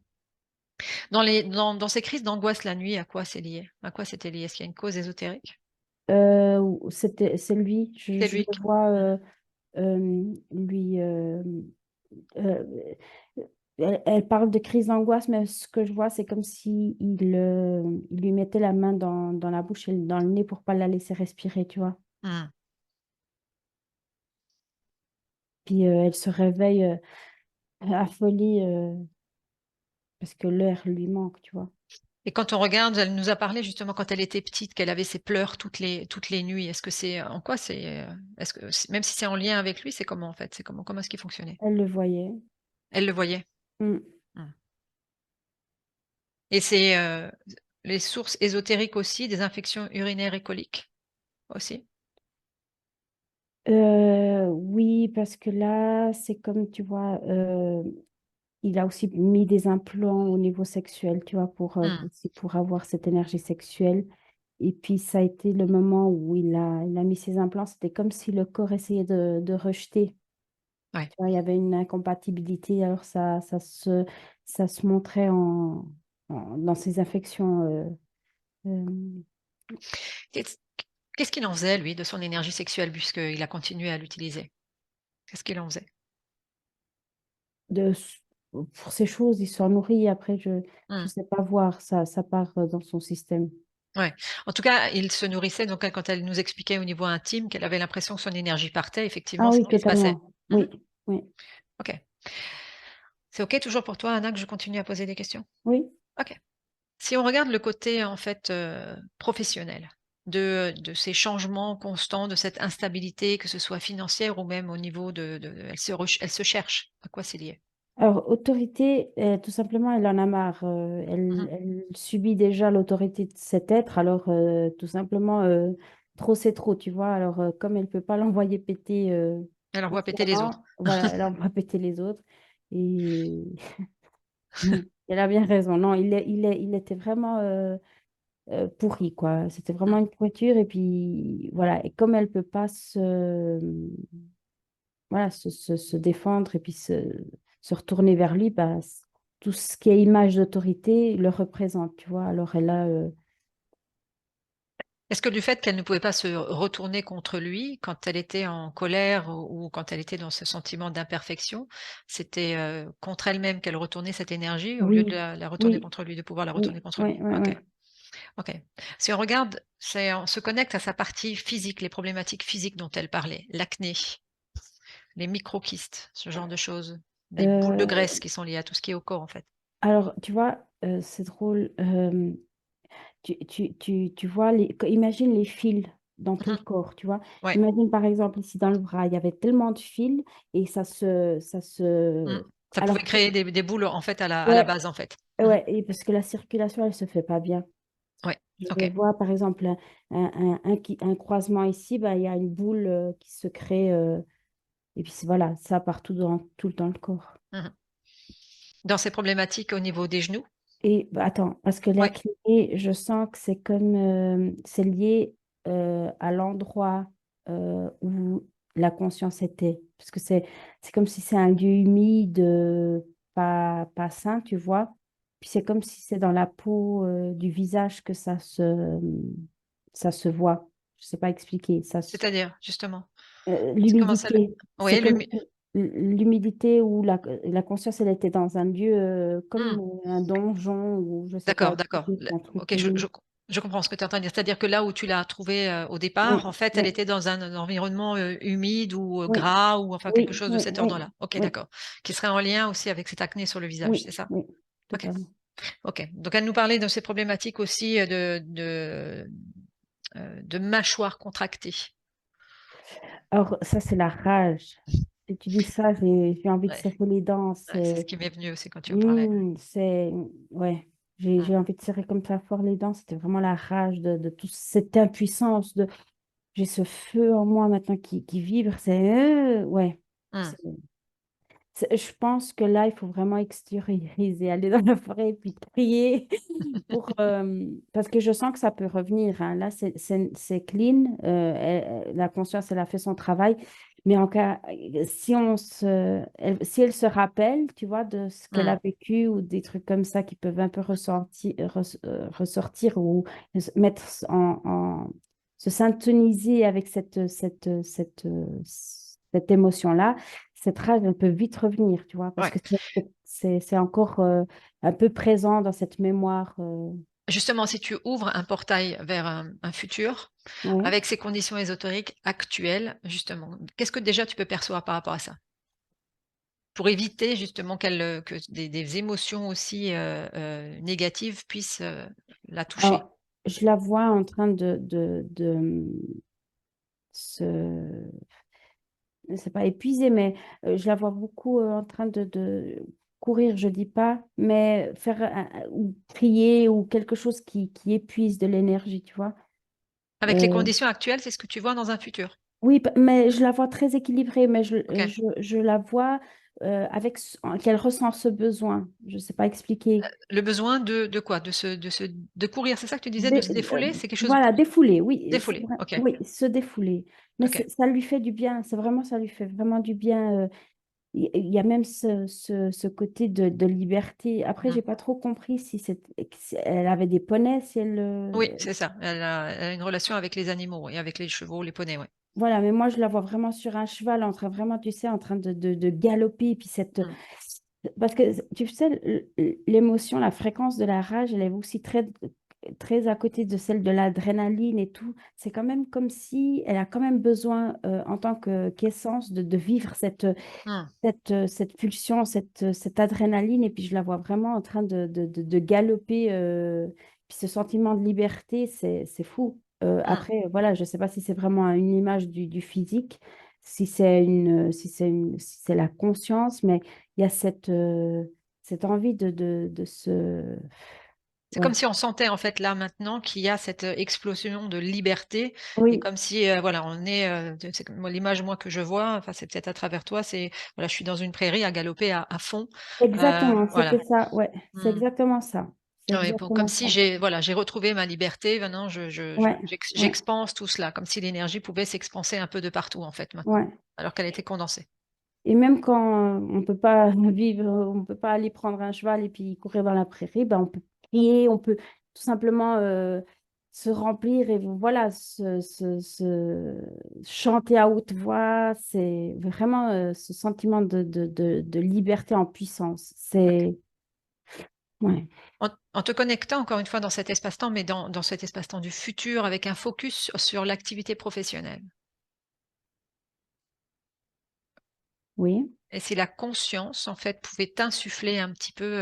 Dans ces crises d'angoisse la nuit, à quoi c'est lié? À quoi c'était lié? Est-ce qu'il y a une cause ésotérique? C'est lui, C'est je lui le qui... vois, Mhm. lui. Euh, elle parle de crise d'angoisse, mais ce que je vois, c'est comme si il lui mettait la main dans la bouche et dans le nez pour pas la laisser respirer, tu vois. Mhm. Puis elle se réveille, affolée, parce que l'air lui manque, tu vois. Et quand on regarde, elle nous a parlé justement quand elle était petite, qu'elle avait ses pleurs toutes les nuits. Est-ce que c'est en quoi c'est est-ce que même si c'est en lien avec lui, c'est comment en fait? C'est comment est-ce qu'il fonctionnait? Elle le voyait. Elle le voyait. Mm. Mmh. Et c'est les sources ésotériques aussi, des infections urinaires et coliques aussi? Oui, parce que là, c'est comme, tu vois, il a aussi mis des implants au niveau sexuel, tu vois, Mmh. aussi pour avoir cette énergie sexuelle. Et puis, ça a été le moment où il a mis ses implants. C'était comme si le corps essayait de rejeter. Ouais. Tu vois, il y avait une incompatibilité. Alors, ça se montrait dans ses affections. Euh, Qu'est-ce qu'est-ce qu'il en faisait lui de son énergie sexuelle puisqu'il a continué à l'utiliser? Qu'est-ce qu'il en faisait? de, pour ces choses, il s'en nourrit. Après, je ne Mmh. sais pas voir. Ça part dans son système. Ouais. En tout cas, il se nourrissait donc quand elle nous expliquait au niveau intime qu'elle avait l'impression que son énergie partait, effectivement, Ah c'est oui, ce qui se passait. totalement. Mmh. Oui, oui, OK. C'est OK toujours pour toi, Anna, que je continue à poser des questions? oui. OK. Si on regarde le côté, en fait, professionnel de ces changements constants, de cette instabilité, que ce soit financière ou même au niveau de elle se cherche. À quoi c'est lié? Alors, autorité, tout simplement, elle en a marre. Mmh. Elle subit déjà l'autorité de cet être. Alors, tout simplement, trop, c'est trop, tu vois. Alors, comme elle peut pas l'envoyer péter, Elle envoie péter les autres. consciemment, voilà, elle envoie péter les autres. Et elle a bien raison. Non, il était vraiment, pourri, quoi. C'était Mmh. vraiment une pourriture. Et puis, voilà. Et comme elle peut pas voilà, se défendre et puis se retourner vers lui, bah, tout ce qui est image d'autorité le représente, tu vois. Alors elle a, Est-ce que du fait qu'elle ne pouvait pas se retourner contre lui quand elle était en colère ou quand elle était dans ce sentiment d'imperfection, c'était, contre elle-même qu'elle retournait cette énergie au lieu de oui, la retourner oui, contre lui, de pouvoir la retourner oui, contre oui, lui? oui, OK, oui. OK. Si on regarde, on se connecte à sa partie physique, les problématiques physiques dont elle parlait, l'acné, les microkystes, ce genre de choses. des boules de Euh, graisse qui sont liées à tout ce qui est au corps, en fait. alors, tu vois, c'est drôle. Tu vois, imagine les fils dans tout le Mhm. corps, tu vois. Ouais. Imagine par exemple ici dans le bras, il y avait tellement de fils et Mm. Ça pouvait Alors, créer des boules, en fait, à la ouais, base, en fait. Mhm. ouais, et parce que la circulation, elle se fait pas bien. Ouais. Je Ok. vois par exemple un croisement ici, bah, il y a une boule qui se crée, et puis voilà, ça partout tout dans le corps. Mhm. Dans ces problématiques au niveau des genoux? Et bah, attends, parce que Oui. l'acné, je sens que c'est comme, c'est lié à l'endroit où la conscience était. Parce que c'est comme si c'est un lieu humide, pas sain, tu vois. Puis c'est comme si c'est dans la peau du visage que ça se voit. Je sais pas expliquer. C'est-à-dire, justement. Comment ça L'humidité, c'est Oui, comme si l'humidité où la conscience, elle était dans un lieu Hmm. comme un donjon ou je sais pas D'accord, d'accord. expliquer, c'est un truc Ok, je comprends ce que tu es en train de dire. C'est-à-dire que là où tu l'as trouvée au Oui, départ, en fait, elle oui, était dans un environnement humide ou oui, gras ou enfin quelque oui, chose de oui, cet oui, ordre-là. Ok, oui, d'accord. Qui serait en lien aussi avec cette acné sur le visage, oui, c'est ça? oui, Ok, totalement. ok. Donc elle nous parlait de ces problématiques aussi de mâchoire contractée. Alors, ça, c'est la rage. Si tu dis ça, j'ai envie de Ouais, serrer les dents. ouais, c'est ce qui m'est venu aussi quand tu me parlais. C'est, ouais, Hmm. j'ai envie de serrer comme ça fort les dents. C'était vraiment la rage de toute cette impuissance. J'ai ce feu en moi maintenant qui vibre. Ouais. Hmm. C'est- je pense que là, il faut vraiment extérioriser, aller dans la forêt et puis prier parce que je sens que ça peut revenir, hein. Là, c'est clean. La conscience, elle a fait son travail. Mais en cas, si elle se rappelle, tu vois, de ce qu'elle Hmm. a vécu ou des trucs comme ça qui peuvent un peu ressortir ou mettre se syntoniser avec cette émotion-là, cette rage, elle peut vite revenir, tu vois, parce Ouais. que c'est encore un peu présent dans cette mémoire. Justement, si tu ouvres un portail vers un futur, Ouais. avec ces conditions ésotériques actuelles, justement, qu'est-ce que déjà tu peux percevoir par rapport à ça? Pour éviter justement que des émotions aussi négatives puissent la toucher. Alors, je la vois en train se, c'est pas épuiser, mais je la vois beaucoup en train de courir, je dis pas, mais faire ou crier ou quelque chose qui épuise de l'énergie, tu vois. Avec les Euh, conditions actuelles, c'est ce que tu vois dans un futur? oui, mais je la vois très équilibrée, mais OK. je la vois qu'elle ressent ce besoin. Je sais pas expliquer. Le besoin de quoi? De courir, c'est ça que tu disais? De se défouler? C'est quelque chose de Voilà, défouler, oui, défouler. OK, oui, se défouler. Mais OK. ça lui fait du bien, c'est vraiment, ça lui fait vraiment du bien. Il y a même ce côté de liberté. Après, Mmh. j'ai pas trop compris si elle avait des poneys, si elle. Oui, c'est ça. Elle a une relation avec les animaux et avec les chevaux, les poneys, ouais. Voilà, mais moi, je la vois vraiment sur un cheval, en train vraiment, tu sais, en train de galoper. Et puis Mmh. parce que, tu sais, l'émotion, la fréquence de la rage, elle est aussi très à côté de celle de l'adrénaline et tout. C'est quand même comme si elle a quand même besoin, en tant qu'essence, de vivre Mmh. cette pulsion, cette adrénaline. Et puis, je la vois vraiment en train de galoper. Puis ce sentiment de liberté, c'est fou. Mmh. Après, voilà, je ne sais pas si c'est vraiment une image du physique, si c'est la conscience, mais il y a cette envie de se... C'est comme Ouais. si on sentait en fait là maintenant qu'il y a cette explosion de liberté et Oui, comme si voilà on est c'est comme moi l'image moi que je vois, enfin c'est peut-être à travers toi, c'est voilà je suis dans une prairie à galoper à fond, exactement, voilà. c'était ça. Ouais, c'est Mmh. exactement ça. C'est Ouais, pour comme exactement si ça. j'ai retrouvé ma liberté, maintenant Ouais, ouais, j'expanse tout cela, comme si l'énergie pouvait s'expanser un peu de partout en fait maintenant, ouais. alors qu'elle était condensée. Et même quand on peut pas vivre, on peut pas aller prendre un cheval et puis courir dans la prairie, ben on peut crier, on peut tout simplement se remplir et voilà, chanter à haute voix. C'est vraiment ce sentiment de liberté en puissance. OK. Ouais, En te connectant encore une fois dans cet espace-temps, mais dans cet espace-temps du futur avec un focus sur l'activité professionnelle. oui. Et si la conscience, en fait, pouvait t'insuffler un petit peu,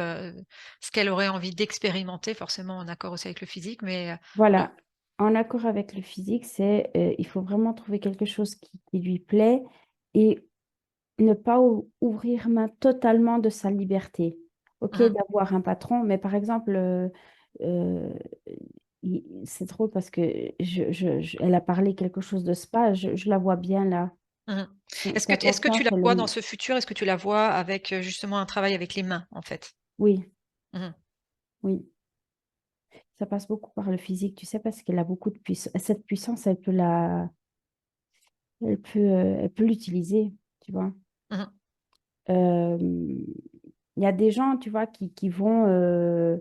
ce qu'elle aurait envie d'expérimenter, forcément en accord aussi avec le physique, mais, le Voilà, en accord avec le physique, il faut vraiment trouver quelque chose qui lui plaît et ne pas ouvrir main totalement de sa liberté. Ok, mmh d'avoir un patron, mais par exemple, euh, c'est drôle parce que elle a parlé quelque chose de spa, je la vois bien là. mh. Sa Est-ce que tu conscience, la vois dans ce futur? Est-ce que tu la vois avec, justement un travail avec les mains, en fait? oui, Mmh oui, ça passe beaucoup par le physique, tu sais, parce qu'elle a beaucoup de puissance. Cette puissance, elle peut l'utiliser, tu vois. mh. Euh, Il y a des gens, tu vois, qui vont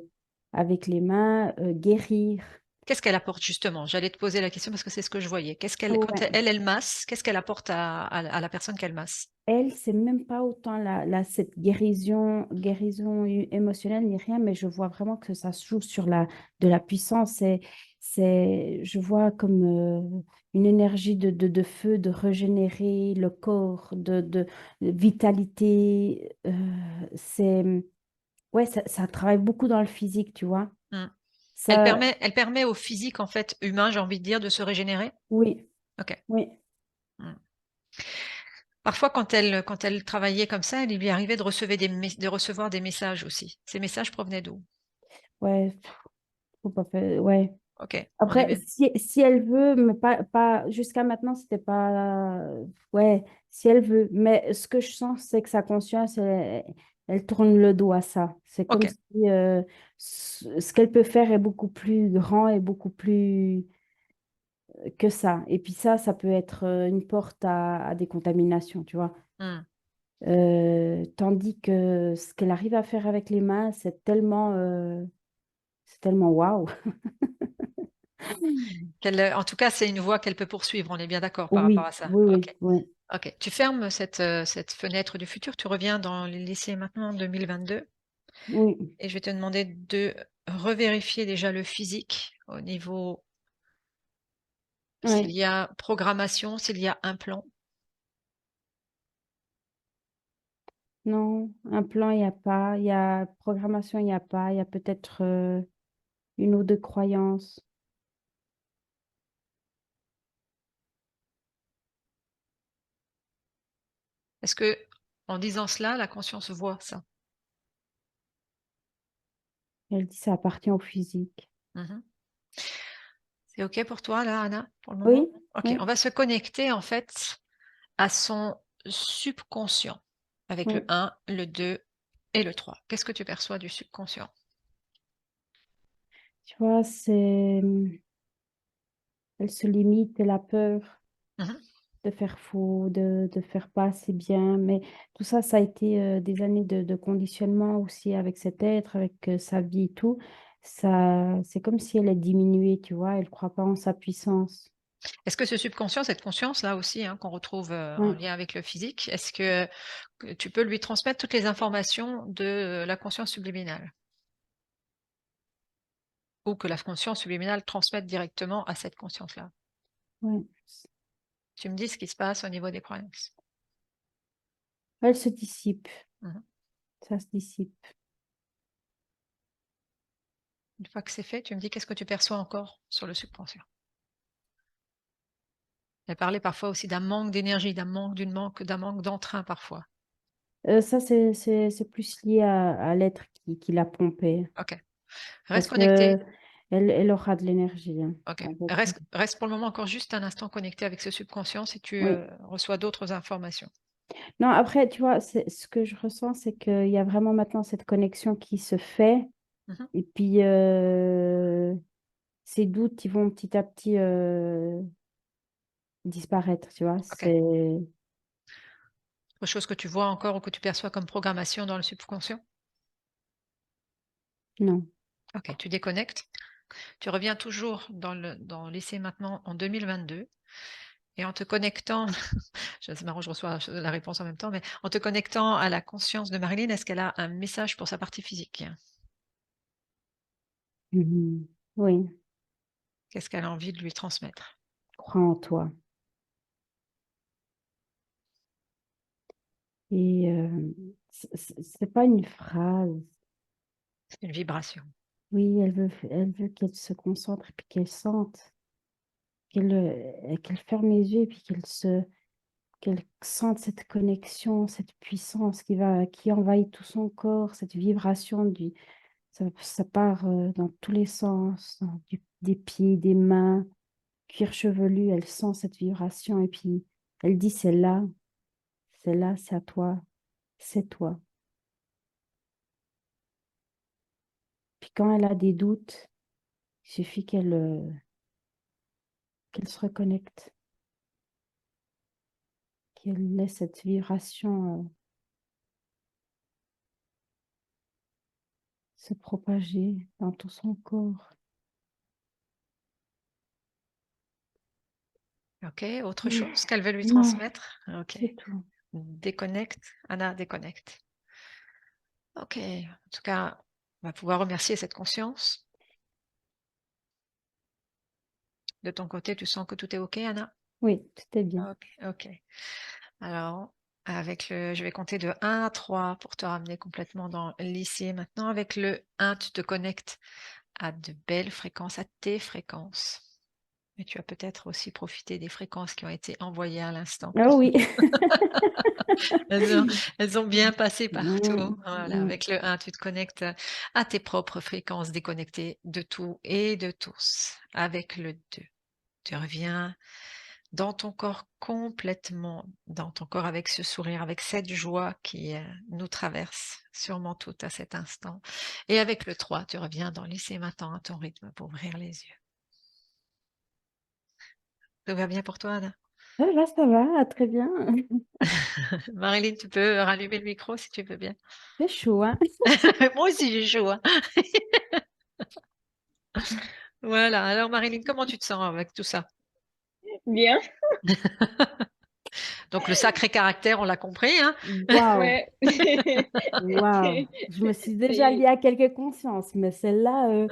avec les mains guérir. Qu'est-ce qu'elle apporte justement? J'allais te poser la question parce que c'est ce que je voyais. Qu'est-ce qu'elle quand Ouais. elle masse, qu'est-ce qu'elle apporte à la personne qu'elle masse? Elle, c'est même pas autant cette guérison émotionnelle ni rien, mais je vois vraiment que ça se joue sur de la puissance. Je vois comme une énergie de feu, de régénérer le corps, de vitalité. Ouais, ça travaille beaucoup dans le physique, tu vois. Mmh. Ça, Elle permet au physique, en fait, humain, j'ai envie de dire, de se régénérer? oui, OK. oui, Mmh. Parfois, quand elle travaillait comme ça, il lui arrivait de recevoir des messages aussi. Ces messages provenaient d'où? ouais, faut pas faire, ouais. OK, on est Après, bien. si elle veut, mais pas jusqu'à maintenant, c'était pas, ouais, si elle veut. Mais ce que je sens, c'est que sa conscience, elle tourne le dos à ça. C'est comme OK. si ce qu'elle peut faire est beaucoup plus grand et beaucoup plus que ça. Et puis ça peut être une porte à des contaminations, tu vois. Mmh. Tandis que ce qu'elle arrive à faire avec les mains, c'est tellement waouh. En tout cas, c'est une voie qu'elle peut poursuivre, on est bien d'accord par rapport Oui, à ça? oui, oui, OK. oui. OK. Tu fermes cette fenêtre du futur, tu reviens dans les lycées maintenant en 2022 Oui, et je vais te demander de revérifier déjà le physique au niveau s'il oui. y a programmation, s'il y a un plan. Non, un plan, il n'y a pas. Il y a programmation, il n'y a pas. Il y a peut-être une ou deux croyances. Est-ce que, en disant cela, la conscience voit ça? Elle dit ça appartient au physique. Mmh. C'est OK pour toi là, Anna, pour le moment? Oui, OK, on oui, va se connecter en fait à son subconscient avec le oui. 1, le 2 et le 3. Qu'est-ce que tu perçois du subconscient? Tu vois, elle se limite, elle a peur Mmh. de faire faux, de faire pas assez bien. Mais tout ça, ça a été des années de conditionnement aussi avec cet être, avec sa vie et tout. Ça, c'est comme si elle est diminuée, tu vois. Elle croit pas en sa puissance. Est-ce que ce subconscient, cette conscience-là aussi, hein, qu'on retrouve, en Oui, lien avec le physique, est-ce que tu peux lui transmettre toutes les informations de la conscience subliminale? Ou que la conscience subliminale transmette directement à cette conscience-là? oui. Tu me dis ce qui se passe au niveau des croyances. Elle se dissipe. Mmh. Ça se dissipe. Une fois que c'est fait, tu me dis qu'est-ce que tu perçois encore sur le subconscient? Elle parlait parfois aussi d'un manque d'énergie, d'un manque d'entrain parfois. Ça, c'est plus lié à l'être qui l'a pompé. OK. Reste Parce connecté. que elle aura de l'énergie, hein, OK. avec. Reste pour le moment encore juste un instant connecté avec ce subconscient si tu, Oui. reçois d'autres informations. Non, après, tu vois, ce que je ressens, c'est qu'il y a vraiment maintenant cette connexion qui se fait. Mmh. Et puis, ces doutes, ils vont petit à petit disparaître, tu vois. OK. C'est. Autre chose que tu vois encore ou que tu perçois comme programmation dans le subconscient? Non. OK, tu déconnectes. Tu reviens toujours dans l'essai maintenant en 2022 et en te connectant c'est marrant, je reçois la réponse en même temps, mais en te connectant à la conscience de Marilyn, est-ce qu'elle a un message pour sa partie physique? Mhm. Oui, Qu'est-ce qu'elle a envie de lui transmettre? crois en toi. Et c'est pas une phrase. C'est une vibration. Oui, elle veut qu'elle se concentre et puis qu'elle sente, qu'elle ferme les yeux et puis qu'elle sente cette connexion, cette puissance qui envahit tout son corps, cette vibration ça part dans tous les sens, des pieds, des mains, cuir chevelu, elle sent cette vibration et puis elle dit c'est là, c'est à toi, c'est toi. Puis quand elle a des doutes, il suffit qu'elle se reconnecte, qu'elle laisse cette vibration se propager dans tout son corps. Ok, autre chose qu'elle veut lui Non, transmettre? Ok, c'est tout. déconnecte. Anna, déconnecte. Ok, en tout cas, on va pouvoir remercier cette conscience. De ton côté, tu sens que tout est ok, Anna? Oui, tout est bien. Ok, ok. Alors, je vais compter de 1 à 3 pour te ramener complètement dans l'ici et maintenant. Avec le 1, tu te connectes à de belles fréquences, à tes fréquences. Et tu as peut-être aussi profité des fréquences qui ont été envoyées à l'instant. Ah oui. Elles ont bien passé partout. Mm, Voilà, mm. avec le 1, tu te connectes à tes propres fréquences déconnectées de tout et de tous. Avec le 2, tu reviens dans ton corps complètement, dans ton corps avec ce sourire, avec cette joie qui nous traverse sûrement tout à cet instant. Et avec le 3, tu reviens dans l'ici et maintenant à ton rythme pour ouvrir les yeux. Tout va bien pour toi, Anna? Ça va, très bien. Marilyn, tu peux rallumer le micro si tu veux bien. C'est chaud, hein? Moi aussi, j'ai chaud, hein. Voilà. Alors, Marilyn, comment tu te sens avec tout ça? Bien. Donc, le sacré caractère, on l'a compris, hein. Waouh, Ouais. waouh. Je me suis déjà C'est- liée à quelques consciences, mais celle-là,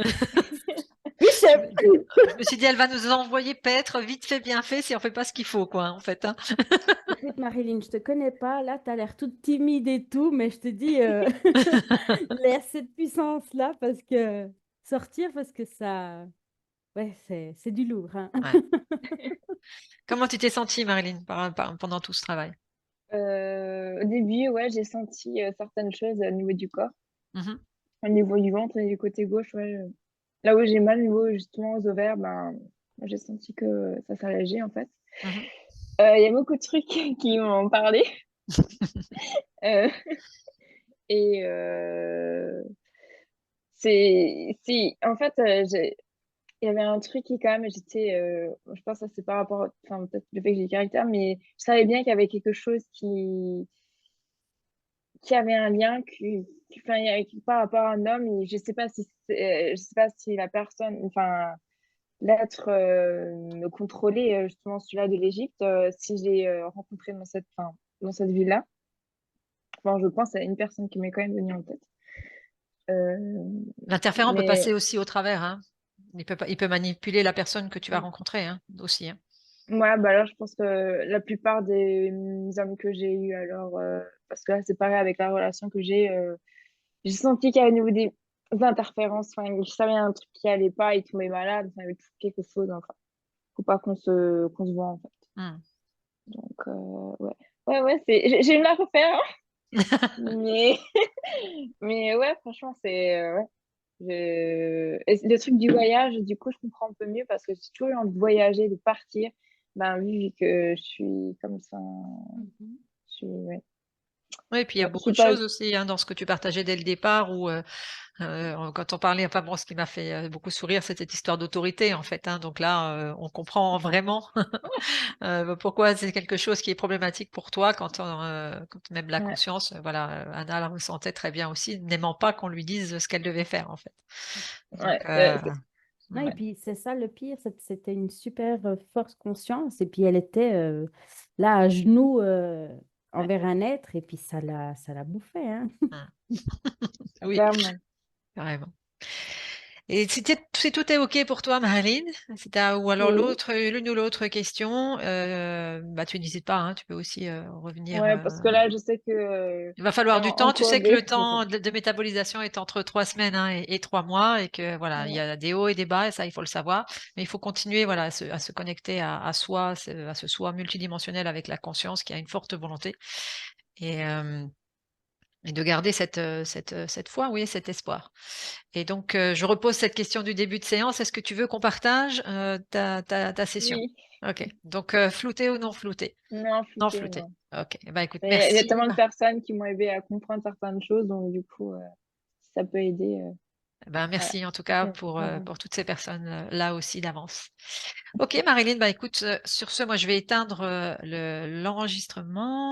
oui, chef. Je me suis dit, elle va nous envoyer paître vite fait, bien fait, si on fait pas ce qu'il faut, quoi, en fait, hein. Écoute, Marilyn, je te connais pas. Là, tu as l'air toute timide et tout, mais je te dis, laisse cette puissance-là sortir parce que ça, ouais, c'est du lourd, hein. Ouais. Comment tu t'es sentie, Marilyn, pendant tout ce travail? Au début, ouais, j'ai senti certaines choses au niveau du corps, Mhm, au niveau du ventre et du côté gauche, ouais. Là où j'ai mal, au niveau justement aux ovaires, ben, j'ai senti que ça s'allégeait en fait. mhm. Il y a beaucoup de trucs qui m'ont parlé. Euh, et en fait, il y avait un truc qui quand même, je pense que ça, c'est par rapport, enfin peut-être le fait que j'ai du caractère, mais je savais bien qu'il y avait quelque chose qui avait un lien enfin, par rapport à un homme, et je sais pas si la personne, enfin l'être me contrôlait, justement celui-là de l'Égypte, si j'ai rencontré enfin, dans cette ville-là. Enfin, je pense à une personne qui m'est quand même venue en tête. Euh, L'interférent peut mais passer aussi au travers, hein. Il peut manipuler la personne que tu vas rencontrer, hein, aussi, hein. ouais, bah alors je pense que la plupart des hommes que j'ai eus, alors, parce que là c'est pareil avec la relation que j'ai senti qu'à niveau des interférences, enfin, il savait un truc qui allait pas, il tombait malade, enfin, il y avait toujours quelque chose, enfin, faut pas qu'on se voit en fait. Hmm. Donc, ouais. Ouais, ouais, j'ai une à refaire, hein, mais, mais ouais, franchement, ouais. Et le truc du voyage, du coup, je comprends un peu mieux parce que j'ai toujours eu envie de voyager, de partir. Ben, vu que je suis comme ça, Mhm. ouais. Oui, et puis il y a Ouais, je beaucoup suis de pas. choses aussi, hein, dans ce que tu partageais dès le départ, où quand on parlait, enfin bon, ce qui m'a fait beaucoup sourire, c'était cette histoire d'autorité, en fait, hein. Donc là, on comprend vraiment pourquoi c'est quelque chose qui est problématique pour toi quand même la Ouais, conscience, voilà, Anna la ressentait très bien aussi, n'aimant pas qu'on lui dise ce qu'elle devait faire, en fait. Donc, ouais, Non, et ouais, puis c'est ça le pire, c'était une super force conscience. Et puis elle était là à genoux ouais, envers un être, et puis ça l'a bouffé, hein. hein. Oui, clairement. carrément. Et si tout est OK pour toi, Marilyn, ou alors Oui. l'une ou l'autre question, bah, tu n'hésites pas, hein, tu peux aussi revenir. Ouais, parce que là, je sais que Il va falloir du temps. en Tu sais que le Corée. temps de métabolisation est entre 3 semaines, hein, et 3 mois, et que voilà, il y Ouais. a des hauts et des bas, et ça, il faut le savoir. Mais il faut continuer, voilà, à se connecter à soi, à ce soi multidimensionnel avec la conscience qui a une forte volonté. Et de garder cette foi, oui, cet espoir. Et donc, je repose cette question du début de séance. Est-ce que tu veux qu'on partage ta session? Oui. Ok. Donc, flouté ou non flouté? Non, Non flouté, flouté. non. Ok. Eh ben, écoute, Mais il y a merci. tellement de personnes qui m'ont aidé à comprendre certaines choses, donc du coup, si ça peut aider. Eh ben, Voilà. merci en tout cas C'est important. pour toutes ces personnes là aussi d'avance. Ok, Marilyn, bah écoute, sur ce, moi je vais éteindre l'enregistrement.